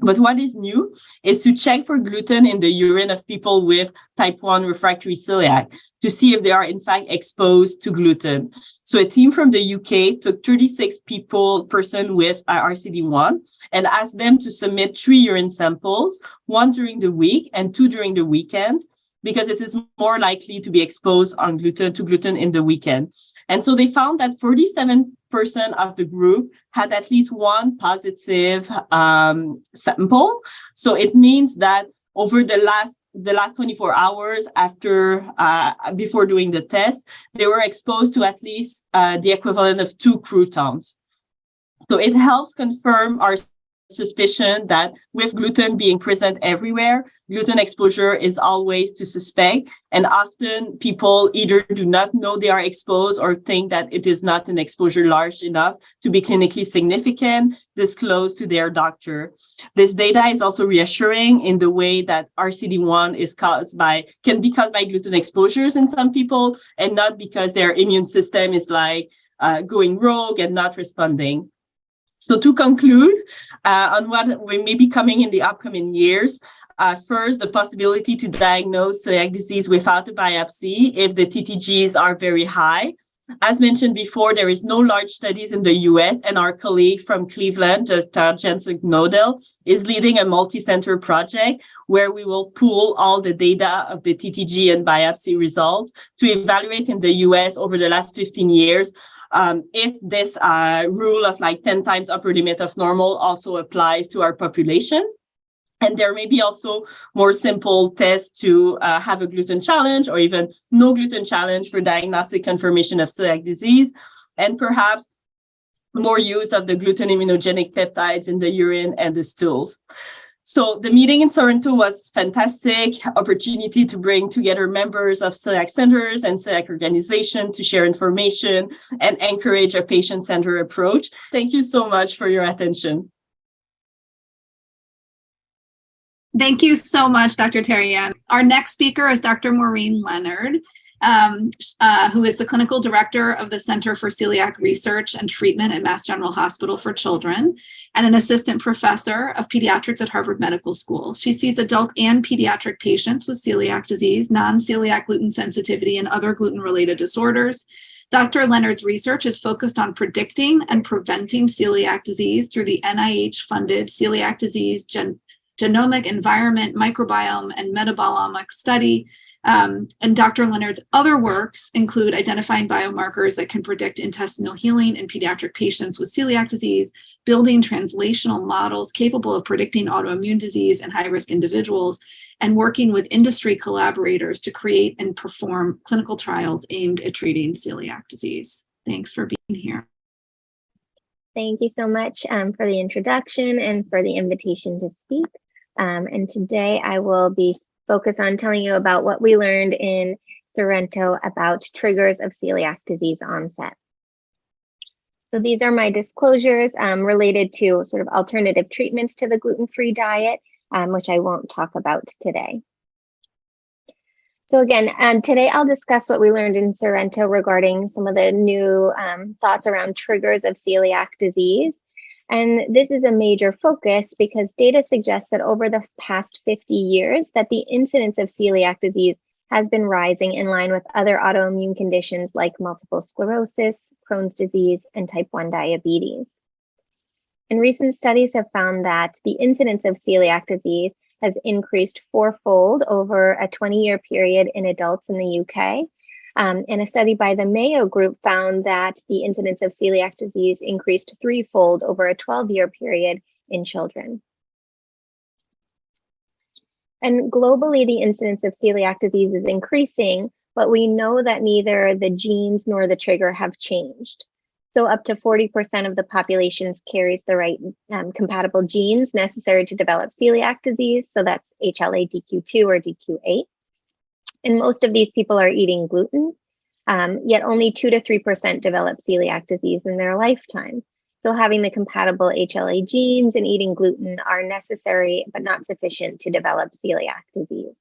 But what is new is to check for gluten in the urine of people with type 1 refractory celiac to see if they are in fact exposed to gluten. So a team from the UK took 36 person with RCD1 and asked them to submit 3 urine samples, 1 during the week and 2 during the weekends, because it is more likely to be exposed to gluten in the weekend. And so they found that 47% of the group had at least 1 positive sample. So it means that over the last 24 hours before doing the test, they were exposed to at least the equivalent of 2 croutons. So it helps confirm our suspicion that with gluten being present everywhere, gluten exposure is always to suspect. And often people either do not know they are exposed or think that it is not an exposure large enough to be clinically significant, disclosed to their doctor. This data is also reassuring in the way that RCD1 can be caused by gluten exposures in some people, and not because their immune system is going rogue and not responding. So to conclude on what we may be coming in the upcoming years, first, the possibility to diagnose celiac disease without a biopsy if the TTGs are very high. As mentioned before, there is no large studies in the US, and our colleague from Cleveland, Dr. Jensen Knodel, is leading a multi-center project where we will pool all the data of the TTG and biopsy results to evaluate in the US over the last 15 years if this rule of 10 times upper limit of normal also applies to our population. And there may be also more simple tests to have a gluten challenge or even no gluten challenge for diagnostic confirmation of celiac disease, and perhaps more use of the gluten immunogenic peptides in the urine and the stools. So the meeting in Sorrento was fantastic opportunity to bring together members of celiac centers and celiac organization to share information and encourage a patient-centered approach. Thank you so much for your attention. Thank you so much, Dr. Therrien. Our next speaker is Dr. Maureen Leonard, who is the clinical director of the Center for Celiac Research and Treatment at Mass General Hospital for Children and an assistant professor of pediatrics at Harvard Medical School. She sees adult and pediatric patients with celiac disease, non-celiac gluten sensitivity, and other gluten-related disorders. Dr. Leonard's research is focused on predicting and preventing celiac disease through the NIH-funded Celiac Disease Genomic Environment, Microbiome, and Metabolomic Study. And Dr. Leonard's other works include identifying biomarkers that can predict intestinal healing in pediatric patients with celiac disease, building translational models capable of predicting autoimmune disease in high-risk individuals, and working with industry collaborators to create and perform clinical trials aimed at treating celiac disease. Thanks for being here. Thank you so much for the introduction and for the invitation to speak. And today I will be focused on telling you about what we learned in Sorrento about triggers of celiac disease onset. So these are my disclosures related to sort of alternative treatments to the gluten-free diet, which I won't talk about today. So again, today I'll discuss what we learned in Sorrento regarding some of the new thoughts around triggers of celiac disease. And this is a major focus because data suggests that over the past 50 years that the incidence of celiac disease has been rising in line with other autoimmune conditions like multiple sclerosis, Crohn's disease, and type 1 diabetes. And recent studies have found that the incidence of celiac disease has increased fourfold over a 20-year period in adults in the UK. And a study by the Mayo Group found that the incidence of celiac disease increased threefold over a 12-year period in children. And globally, the incidence of celiac disease is increasing, but we know that neither the genes nor the trigger have changed. So up to 40% of the population carries the right compatible genes necessary to develop celiac disease. So that's HLA-DQ2 or DQ8. And most of these people are eating gluten, yet only 2 to 3% develop celiac disease in their lifetime. So having the compatible HLA genes and eating gluten are necessary, but not sufficient to develop celiac disease.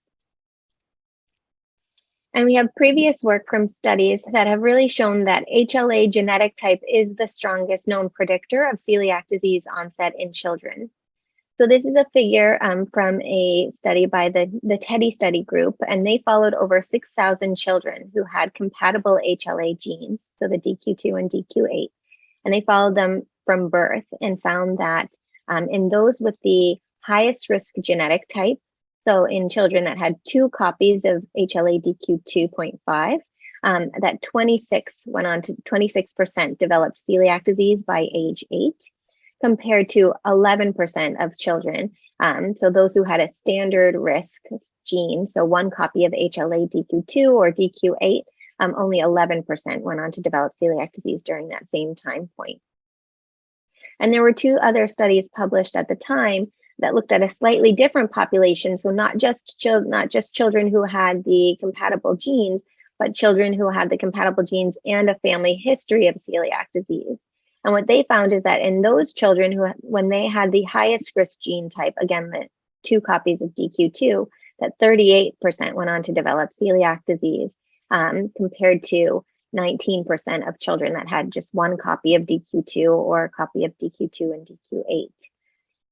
And we have previous work from studies that have really shown that HLA genetic type is the strongest known predictor of celiac disease onset in children. So this is a figure from a study by the TEDdy study group, and they followed over 6,000 children who had compatible HLA genes, so the DQ2 and DQ8, and they followed them from birth and found that in those with the highest risk genetic type, so in children that had 2 copies of HLA DQ2.5, that 26% developed celiac disease by age 8. Compared to 11% of children. So those who had a standard risk gene, so 1 copy of HLA-DQ2 or DQ8, only 11% went on to develop celiac disease during that same time point. And there were 2 other studies published at the time that looked at a slightly different population. So not just children who had the compatible genes, but children who had the compatible genes and a family history of celiac disease. And what they found is that in those children who, when they had the highest risk gene type, again, the 2 copies of DQ2, that 38% went on to develop celiac disease, compared to 19% of children that had just 1 copy of DQ2 or a copy of DQ2 and DQ8.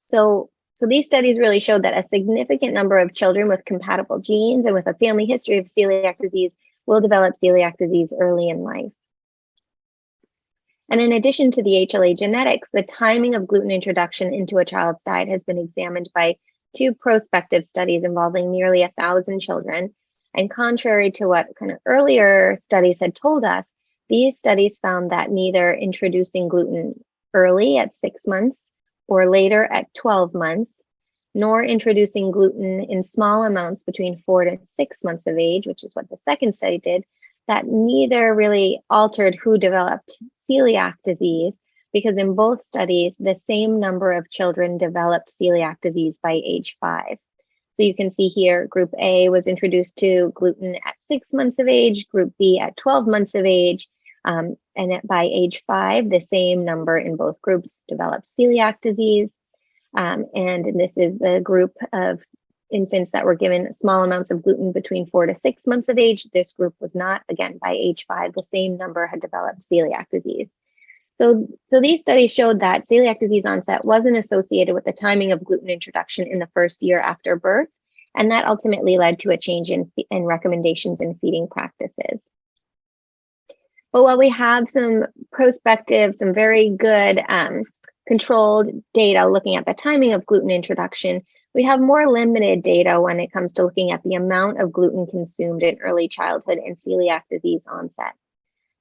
So these studies really showed that a significant number of children with compatible genes and with a family history of celiac disease will develop celiac disease early in life. And in addition to the HLA genetics, the timing of gluten introduction into a child's diet has been examined by 2 prospective studies involving nearly 1,000 children. And contrary to what kind of earlier studies had told us, these studies found that neither introducing gluten early at 6 months or later at 12 months, nor introducing gluten in small amounts between 4 to 6 months of age, which is what the second study did, that neither really altered who developed celiac disease, because in both studies, the same number of children developed celiac disease by age 5. So you can see here, group A was introduced to gluten at 6 months of age, group B at 12 months of age, and by age 5, the same number in both groups developed celiac disease. And this is the group of infants that were given small amounts of gluten between 4 to 6 months of age. This group was not. Again, by age 5, the same number had developed celiac disease. So these studies showed that celiac disease onset wasn't associated with the timing of gluten introduction in the first year after birth, and that ultimately led to a change in recommendations in feeding practices. But while we have some prospective, some very good controlled data looking at the timing of gluten introduction, we have more limited data when it comes to looking at the amount of gluten consumed in early childhood and celiac disease onset.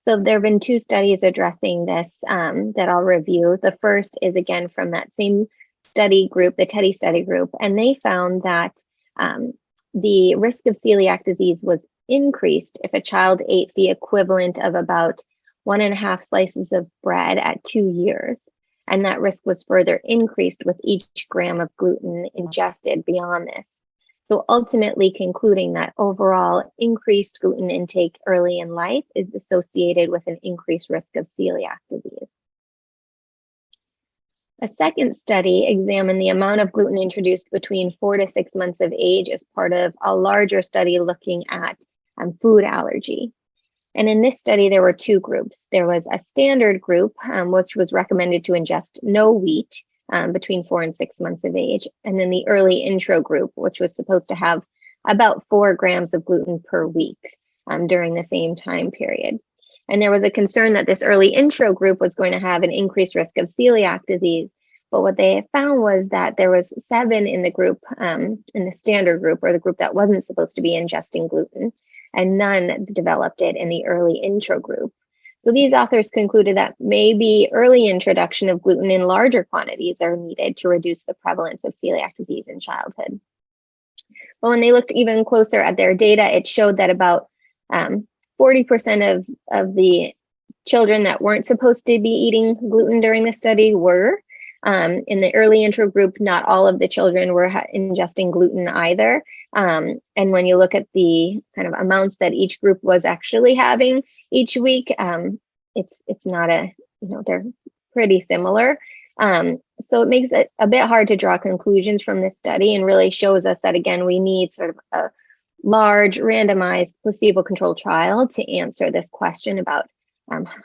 So there have been 2 studies addressing this that I'll review. The first is again from that same study group, the TEDdy study group, and they found that the risk of celiac disease was increased if a child ate the equivalent of about 1.5 slices of bread at 2 years. And that risk was further increased with each gram of gluten ingested beyond this. So ultimately concluding that overall increased gluten intake early in life is associated with an increased risk of celiac disease. A second study examined the amount of gluten introduced between 4 to 6 months of age as part of a larger study looking at food allergy. And in this study, there were 2 groups. There was a standard group, which was recommended to ingest no wheat between 4 and 6 months of age. And then the early intro group, which was supposed to have about 4 grams of gluten per week during the same time period. And there was a concern that this early intro group was going to have an increased risk of celiac disease. But what they found was that there was 7 in the group, in the standard group, or the group that wasn't supposed to be ingesting gluten, and none developed it in the early intro group. So these authors concluded that maybe early introduction of gluten in larger quantities are needed to reduce the prevalence of celiac disease in childhood. But when they looked even closer at their data, it showed that about 40% of the children that weren't supposed to be eating gluten during the study were. In the early intro group, not all of the children were ingesting gluten either. And when you look at the kind of amounts that each group was actually having each week, it's not they're pretty similar. So it makes it a bit hard to draw conclusions from this study, and really shows us that, again, we need sort of a large randomized placebo-controlled trial to answer this question about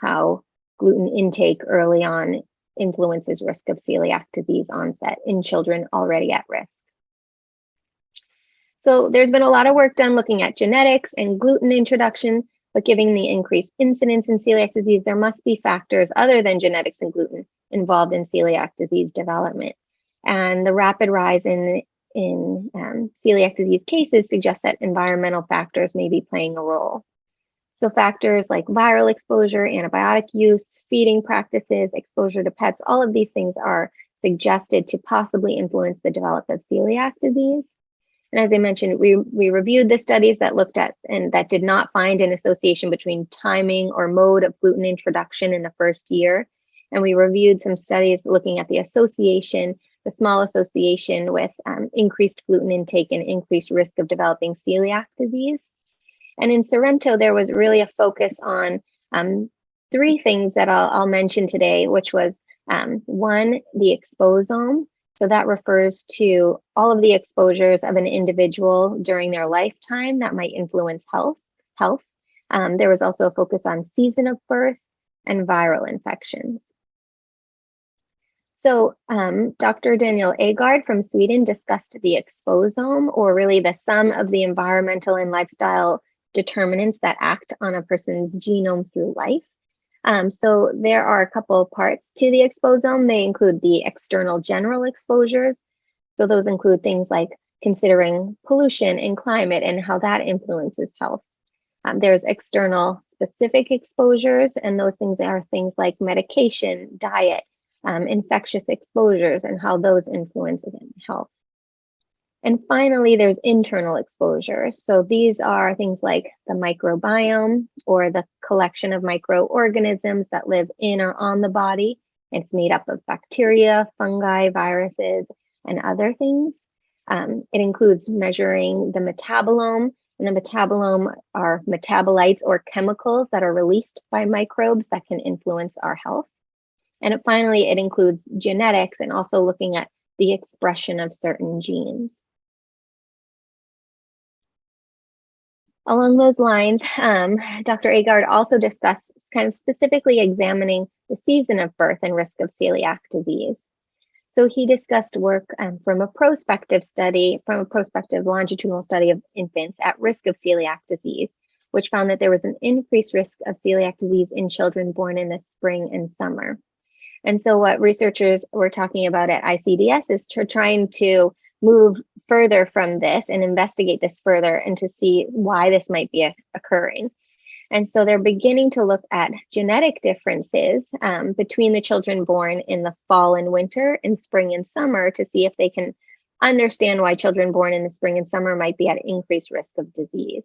how gluten intake early on influences risk of celiac disease onset in children already at risk. So there's been a lot of work done looking at genetics and gluten introduction, but given the increased incidence in celiac disease, there must be factors other than genetics and gluten involved in celiac disease development. And the rapid rise in celiac disease cases suggests that environmental factors may be playing a role. So factors like viral exposure, antibiotic use, feeding practices, exposure to pets, all of these things are suggested to possibly influence the development of celiac disease. And as I mentioned, we reviewed the studies that looked at and that did not find an association between timing or mode of gluten introduction in the first year. And we reviewed some studies looking at the association, the small association with increased gluten intake and increased risk of developing celiac disease. And in Sorrento, there was really a focus on 3 things that I'll mention today, which was 1, the exposome. So that refers to all of the exposures of an individual during their lifetime that might influence health. There was also a focus on season of birth and viral infections. So Dr. Daniel Agard from Sweden discussed the exposome, or really the sum of the environmental and lifestyle determinants that act on a person's genome through life. So there are a couple of parts to the exposome. They include the external general exposures. So those include things like considering pollution and climate and how that influences health. There's external specific exposures, and those things are things like medication, diet, infectious exposures, and how those influence, again, health. And finally, there's internal exposures. So these are things like the microbiome, or the collection of microorganisms that live in or on the body. It's made up of bacteria, fungi, viruses, and other things. It includes measuring the metabolome, and the metabolome are metabolites or chemicals that are released by microbes that can influence our health. And finally, it includes genetics, and also looking at the expression of certain genes. Along those lines, Dr. Agard also discussed kind of specifically examining the season of birth and risk of celiac disease. So he discussed work from a prospective longitudinal study of infants at risk of celiac disease, which found that there was an increased risk of celiac disease in children born in the spring and summer. And so what researchers were talking about at ICDS is trying to move further from this and investigate this further and to see why this might be occurring. And so they're beginning to look at genetic differences between the children born in the fall and winter and spring and summer to see if they can understand why children born in the spring and summer might be at increased risk of disease.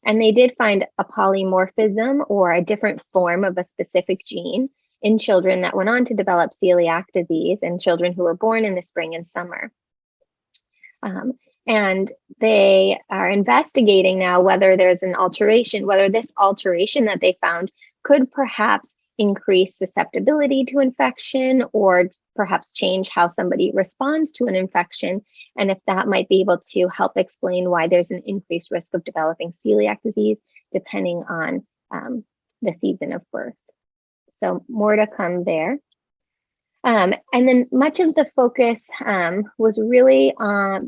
And they did find a polymorphism or a different form of a specific gene in children that went on to develop celiac disease and children who were born in the spring and summer. And they are investigating now whether there's an alteration, whether this alteration that they found could perhaps increase susceptibility to infection or perhaps change how somebody responds to an infection, and if that might be able to help explain why there's an increased risk of developing celiac disease depending on the season of birth. So more to come there. And then much of the focus was really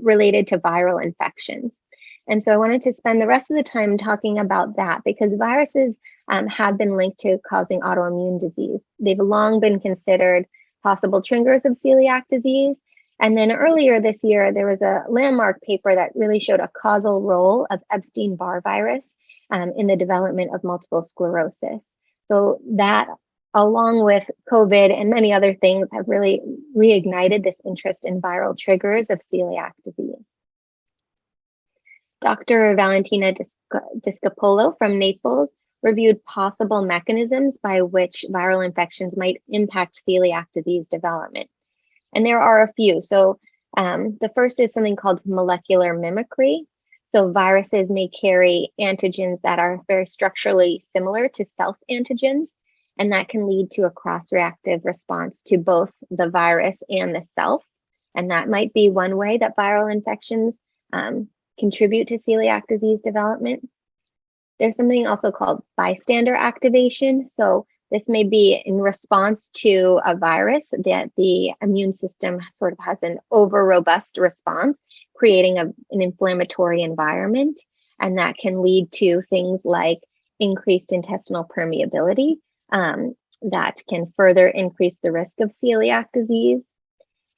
related to viral infections. And so I wanted to spend the rest of the time talking about that because viruses have been linked to causing autoimmune disease. They've long been considered possible triggers of celiac disease. And then earlier this year, there was a landmark paper that really showed a causal role of Epstein-Barr virus in the development of multiple sclerosis. So that, along with COVID and many other things, have really reignited this interest in viral triggers of celiac disease. Dr. Valentina Discapolo from Naples reviewed possible mechanisms by which viral infections might impact celiac disease development. And there are a few. So the first is something called molecular mimicry. So viruses may carry antigens that are very structurally similar to self-antigens, and that can lead to a cross-reactive response to both the virus and the self. And that might be one way that viral infections contribute to celiac disease development. There's something also called bystander activation. So this may be in response to a virus that the immune system sort of has an over-robust response, creating an inflammatory environment. And that can lead to things like increased intestinal permeability that can further increase the risk of celiac disease.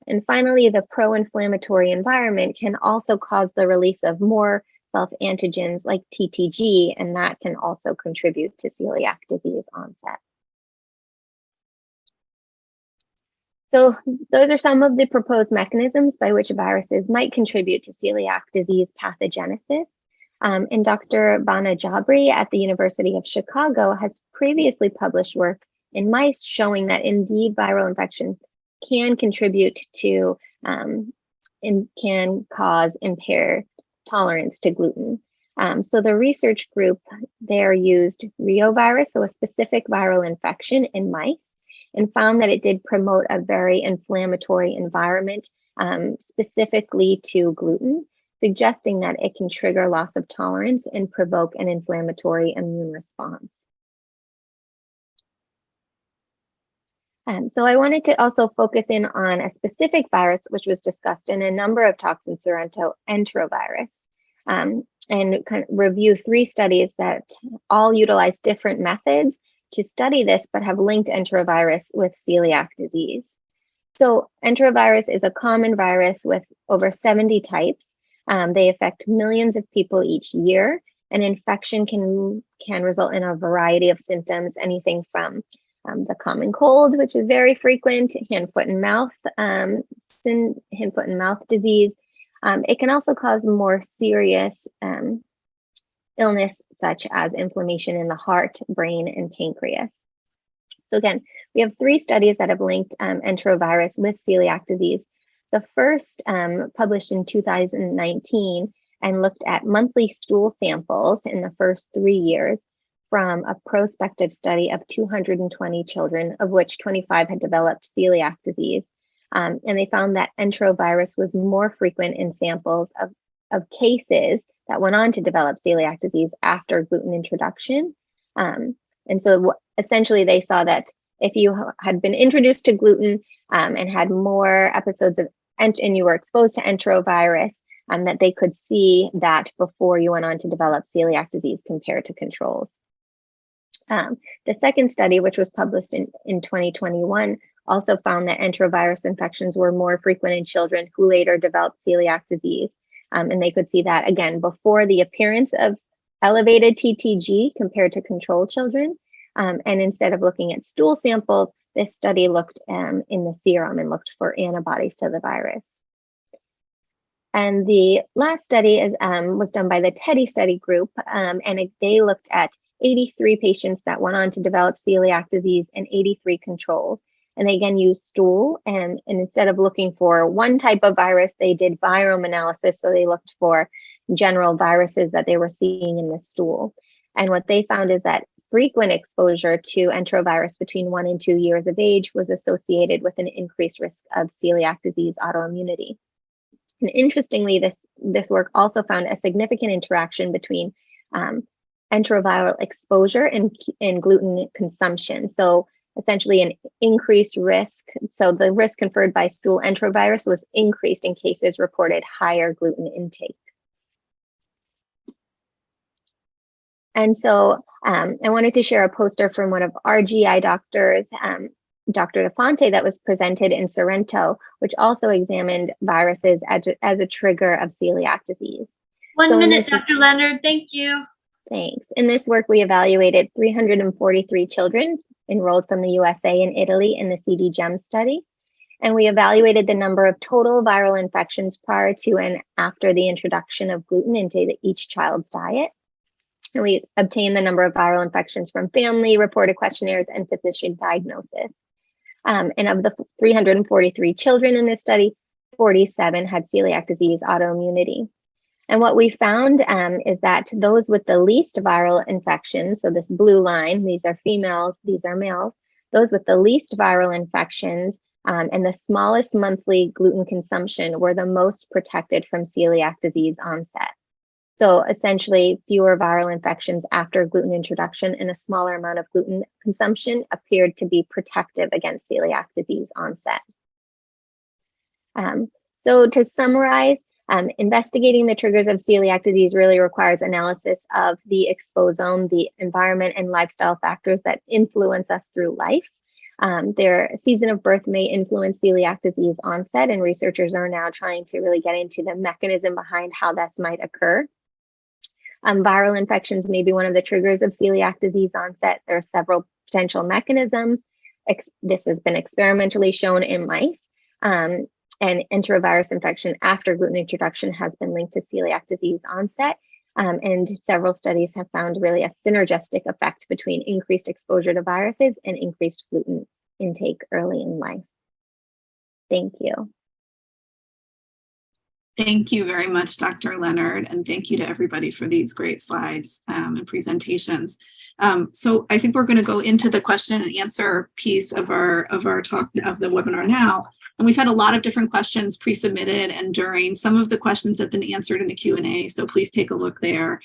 And finally, the pro-inflammatory environment can also cause the release of more self-antigens like TTG, and that can also contribute to celiac disease onset. So those are some of the proposed mechanisms by which viruses might contribute to celiac disease pathogenesis. And Dr. Bana Jabri at the University of Chicago has previously published work in mice showing that indeed viral infection can contribute to and can cause impaired tolerance to gluten. So the research group there used reovirus, so a specific viral infection in mice, and found that it did promote a very inflammatory environment specifically to gluten, suggesting that it can trigger loss of tolerance and provoke an inflammatory immune response. So I wanted to also focus in on a specific virus, which was discussed in a number of talks in Sorrento, enterovirus, and kind of review 3 studies that all utilize different methods to study this, but have linked enterovirus with celiac disease. So enterovirus is a common virus with over 70 types. They affect millions of people each year, and infection can result in a variety of symptoms, anything from the common cold, which is very frequent, hand, foot, and mouth disease. It can also cause more serious illness, such as inflammation in the heart, brain, and pancreas. So again, we have 3 studies that have linked enterovirus with celiac disease. The first published in 2019 and looked at monthly stool samples in the first 3 years from a prospective study of 220 children, of which 25 had developed celiac disease. And they found that enterovirus was more frequent in samples of cases that went on to develop celiac disease after gluten introduction. And so essentially they saw that if you had been introduced to gluten and had more episodes of, and you were exposed to enterovirus, that they could see that before you went on to develop celiac disease compared to controls. The second study, which was published in 2021, also found that enterovirus infections were more frequent in children who later developed celiac disease. And they could see that again before the appearance of elevated TTG compared to control children. And instead of looking at stool samples, this study looked in the serum and looked for antibodies to the virus. And the last study was done by the TEDdy study group, and they looked at 83 patients that went on to develop celiac disease and 83 controls. And they again used stool, and instead of looking for one type of virus, they did virome analysis. So they looked for general viruses that they were seeing in the stool. And what they found is that frequent exposure to enterovirus between 1 and 2 years of age was associated with an increased risk of celiac disease autoimmunity. And interestingly, this work also found a significant interaction between enteroviral exposure and gluten consumption. So essentially an increased risk. So the risk conferred by stool enterovirus was increased in cases reported higher gluten intake. And so I wanted to share a poster from one of our GI doctors, Dr. DeFonte, that was presented in Sorrento, which also examined viruses as a trigger of celiac disease. 1 minute, Dr. Leonard. Thank you. Thanks. In this work, we evaluated 343 children enrolled from the USA and Italy in the CD-GEM study. And we evaluated the number of total viral infections prior to and after the introduction of gluten into each child's diet. And we obtained the number of viral infections from family reported questionnaires and physician diagnosis. And of the 343 children in this study, 47 had celiac disease autoimmunity. And what we found is that those with the least viral infections, so this blue line, these are females, these are males, those with the least viral infections and the smallest monthly gluten consumption were the most protected from celiac disease onset. So essentially, fewer viral infections after gluten introduction and a smaller amount of gluten consumption appeared to be protective against celiac disease onset. So to summarize, investigating the triggers of celiac disease really requires analysis of the exposome, the environment, and lifestyle factors that influence us through life. Their season of birth may influence celiac disease onset, and researchers are now trying to really get into the mechanism behind how this might occur. Viral infections may be one of the triggers of celiac disease onset. There are several potential mechanisms. This has been experimentally shown in mice. And enterovirus infection after gluten introduction has been linked to celiac disease onset. And several studies have found really a synergistic effect between increased exposure to viruses and increased gluten intake early in life. Thank you. Thank you very much, Dr. Leonard, and thank you to everybody for these great slides and presentations. So I think we're going to go into the question and answer piece of our talk of the webinar now. And we've had a lot of different questions pre-submitted and during. Some of the questions have been answered in the Q&A, so please take a look there.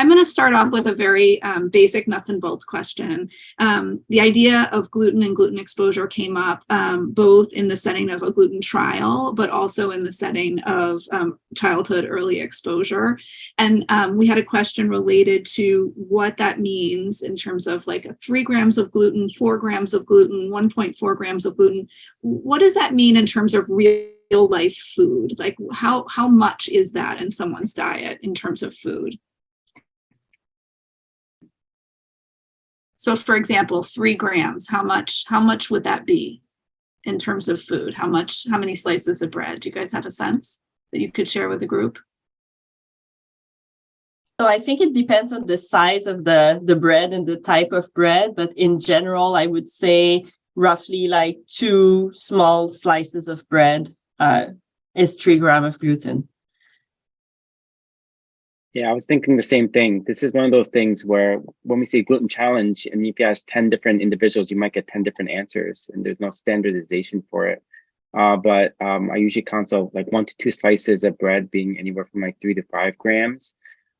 I'm going to start off with a very basic nuts and bolts question. The idea of gluten and gluten exposure came up both in the setting of a gluten trial, but also in the setting of childhood early exposure. And we had a question related to what that means in terms of like 3 grams of gluten, 4 grams of gluten, 1.4 grams of gluten. What does that mean in terms of real life food? Like how much is that in someone's diet in terms of food? So for example, 3 grams, how much would that be in terms of food? How many slices of bread? Do you guys have a sense that you could share with the group? So I think it depends on the size of the bread and the type of bread, but in general, I would say roughly like 2 small slices of bread is 3 grams of gluten. Yeah, I was thinking the same thing. This is one of those things where when we say gluten challenge, and if you ask 10 different individuals, you might get 10 different answers, and there's no standardization for it. But I usually counsel like 1 to 2 slices of bread being anywhere from like 3 to 5 grams.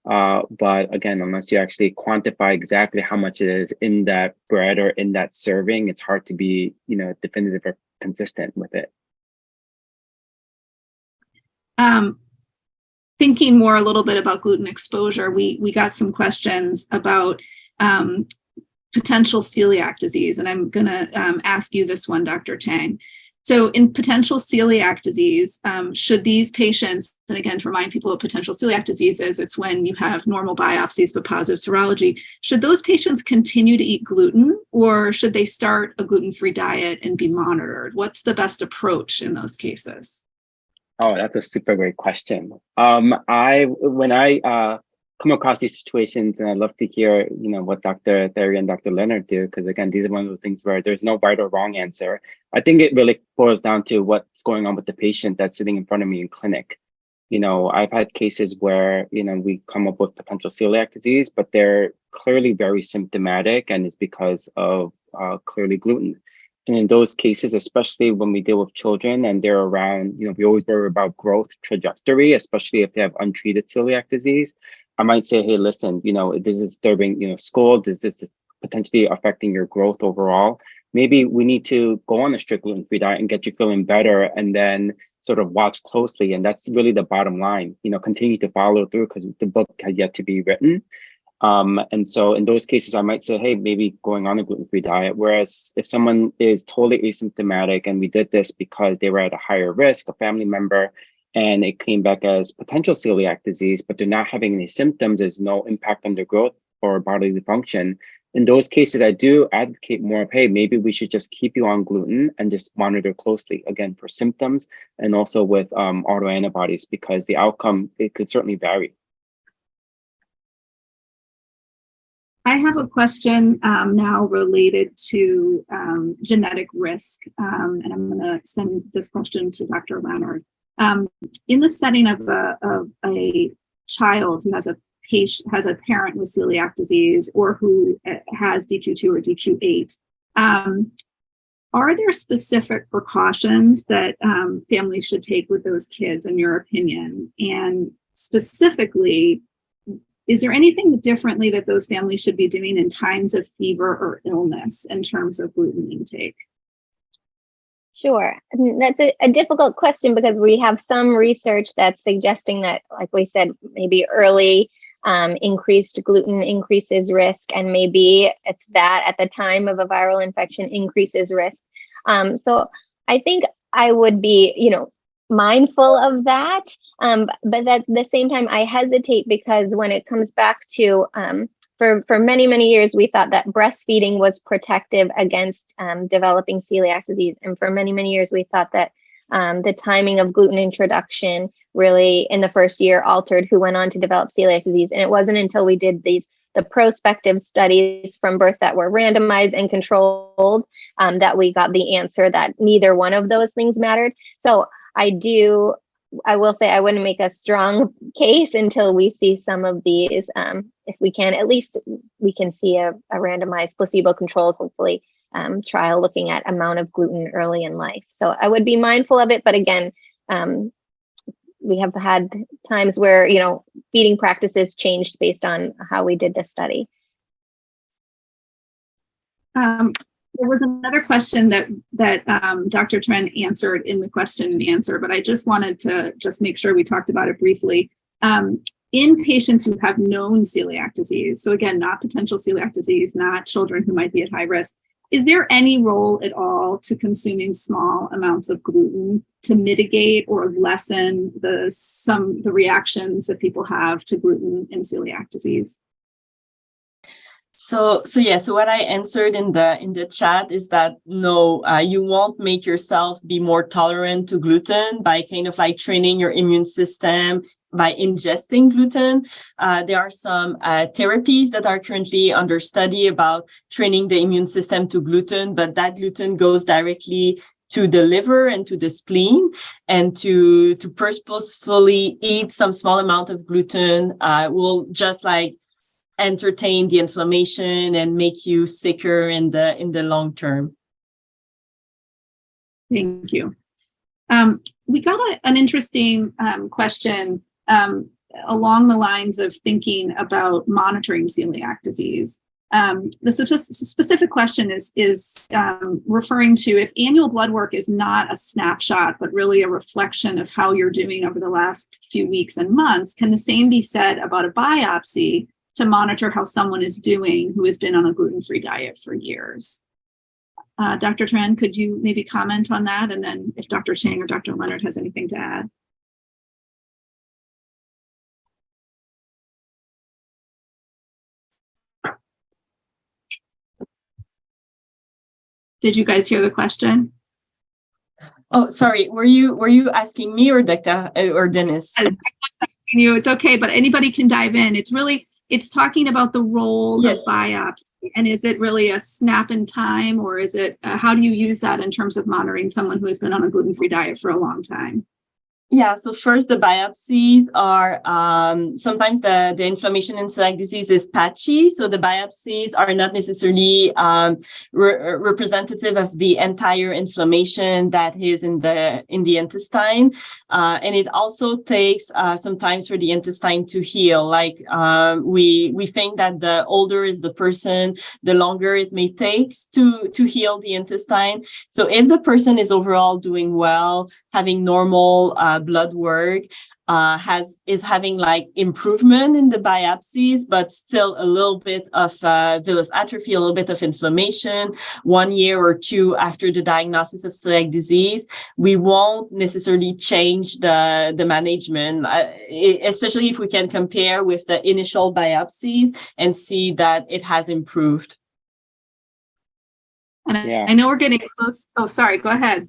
But again, unless you actually quantify exactly how much it is in that bread or in that serving, it's hard to be, definitive or consistent with it. Thinking more a little bit about gluten exposure, we got some questions about potential celiac disease, and I'm going to ask you this one, Dr. Chang. So in potential celiac disease, should these patients, and again, to remind people of potential celiac diseases, it's when you have normal biopsies but positive serology, should those patients continue to eat gluten, or should they start a gluten-free diet and be monitored? What's the best approach in those cases? Oh, that's a super great question. When I come across these situations, and I'd love to hear, what Dr. Therrien and Dr. Leonard do, because again, these are one of those things where there's no right or wrong answer. I think it really boils down to what's going on with the patient that's sitting in front of me in clinic. I've had cases where, we come up with potential celiac disease, but they're clearly very symptomatic, and it's because of clearly gluten. And in those cases, especially when we deal with children and they're around, we always worry about growth trajectory, especially if they have untreated celiac disease. I might say, hey, listen, this is disturbing, school, this is potentially affecting your growth overall. Maybe we need to go on a strict gluten-free diet and get you feeling better, and then sort of watch closely. And that's really the bottom line, continue to follow through, because the book has yet to be written. And so in those cases, I might say, hey, maybe going on a gluten-free diet. Whereas if someone is totally asymptomatic and we did this because they were at a higher risk, a family member, and it came back as potential celiac disease, but they're not having any symptoms, there's no impact on their growth or bodily function. In those cases, I do advocate more of, hey, maybe we should just keep you on gluten and just monitor closely, again, for symptoms and also with autoantibodies, because the outcome, it could certainly vary. I have a question now related to genetic risk, and I'm going to send this question to Dr. Leonard. In the setting of a child who has a parent with celiac disease, or who has DQ2 or DQ8, are there specific precautions that families should take with those kids, in your opinion? And specifically, is there anything differently that those families should be doing in times of fever or illness in terms of gluten intake? Sure. That's a difficult question, because we have some research that's suggesting that, like we said, maybe early increased gluten increases risk, and maybe it's that at the time of a viral infection increases risk. So I think I would be, mindful of that. But at the same time, I hesitate, because when it comes back to, for many, many years, we thought that breastfeeding was protective against developing celiac disease. And for many, many years, we thought that the timing of gluten introduction really in the first year altered who went on to develop celiac disease. And it wasn't until we did the prospective studies from birth that were randomized and controlled that we got the answer that neither one of those things mattered. So I will say I wouldn't make a strong case until we see some of these. If we can, at least we can see a randomized placebo-controlled, hopefully, trial looking at amount of gluten early in life. So I would be mindful of it. But again, we have had times where, feeding practices changed based on how we did this study. There was another question that Dr. Tren answered in the question and answer, but I just wanted to make sure we talked about it briefly. In patients who have known celiac disease, so again, not potential celiac disease, not children who might be at high risk, is there any role at all to consuming small amounts of gluten to mitigate or lessen the reactions that people have to gluten in celiac disease? So what I answered in the chat is that no, you won't make yourself be more tolerant to gluten by kind of like training your immune system by ingesting gluten. There are some therapies that are currently under study about training the immune system to gluten, but that gluten goes directly to the liver and to the spleen, and to purposefully eat some small amount of gluten will just like entertain the inflammation and make you sicker in the long term. Thank you. We got an interesting question along the lines of thinking about monitoring celiac disease. The specific question is referring to if annual blood work is not a snapshot, but really a reflection of how you're doing over the last few weeks and months, can the same be said about a biopsy to monitor how someone is doing who has been on a gluten-free diet for years? Dr. Tran, could you maybe comment on that? And then if Dr. Chang or Dr. Leonard has anything to add. Did you guys hear the question? Oh, sorry. Were you asking me or Dr. or Denis? It's okay, but anybody can dive in. It's talking about the role Yes. of biopsy, and is it really a snap in time, or is it how do you use that in terms of monitoring someone who has been on a gluten-free diet for a long time? Yeah, so first, the biopsies are sometimes the inflammation in celiac disease is patchy. So the biopsies are not necessarily representative of the entire inflammation that is in the intestine. And it also takes sometimes for the intestine to heal. Like we think that the older is the person, the longer it may take to heal the intestine. So if the person is overall doing well, having normal blood work, is having like improvement in the biopsies, but still a little bit of villus atrophy, a little bit of inflammation 1 year or two after the diagnosis of celiac disease, we won't necessarily change the management, especially if we can compare with the initial biopsies and see that it has improved. And I know we're getting close. Oh, sorry, go ahead.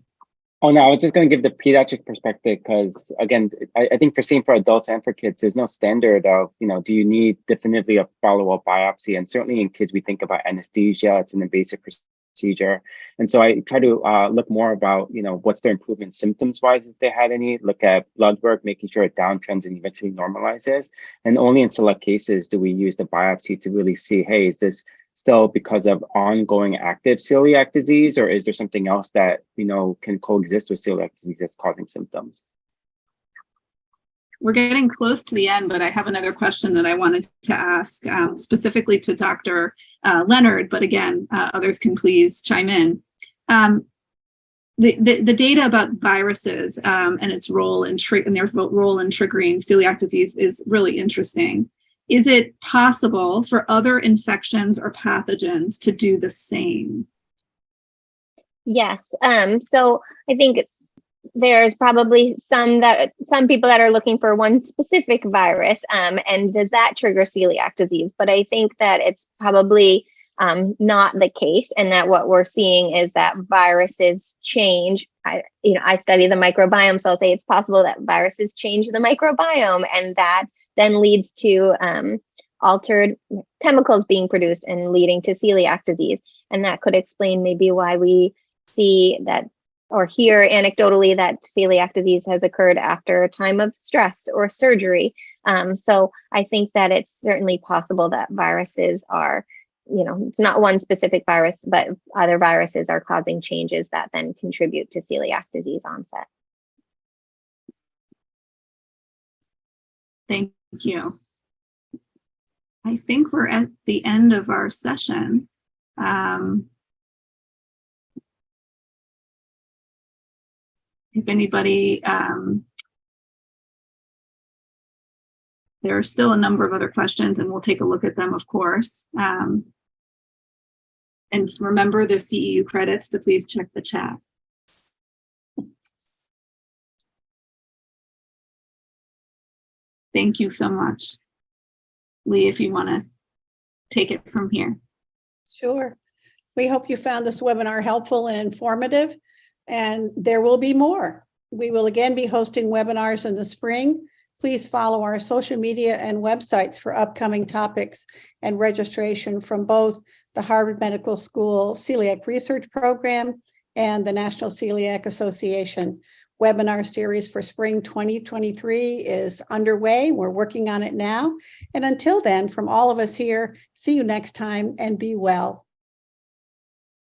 Oh, no, I was just going to give the pediatric perspective because, again, I think for adults and for kids, there's no standard of, do you need definitively a follow-up biopsy? And certainly in kids, we think about anesthesia. It's an invasive procedure. And so I try to look more about, what's their improvement symptoms-wise, if they had any, look at blood work, making sure it downtrends and eventually normalizes. And only in select cases do we use the biopsy to really see, hey, is this still because of ongoing active celiac disease, or is there something else that can coexist with celiac disease that's causing symptoms? We're getting close to the end, but I have another question that I wanted to ask specifically to Dr. Leonard, but again, others can please chime in. The data about viruses and its role in their role in triggering celiac disease is really interesting. Is it possible for other infections or pathogens to do the same? Yes. So I think there's probably some people that are looking for one specific virus, and does that trigger celiac disease? But I think that it's probably not the case, and that what we're seeing is that viruses change. I study the microbiome, so I'll say it's possible that viruses change the microbiome, and that then leads to altered chemicals being produced and leading to celiac disease. And that could explain maybe why we see that or hear anecdotally that celiac disease has occurred after a time of stress or surgery. So I think that it's certainly possible that viruses are, it's not one specific virus, but other viruses are causing changes that then contribute to celiac disease onset. Thank you. I think we're at the end of our session. If anybody, there are still a number of other questions, and we'll take a look at them, of course. And remember the CEU credits to please check the chat. Thank you so much. Lee, if you want to take it from here. Sure. We hope you found this webinar helpful and informative, and there will be more. We will again be hosting webinars in the spring. Please follow our social media and websites for upcoming topics and registration from both the Harvard Medical School Celiac Research Program and the National Celiac Association. Webinar series for spring 2023 is underway. We're working on it now. And until then, from all of us here, see you next time and be well.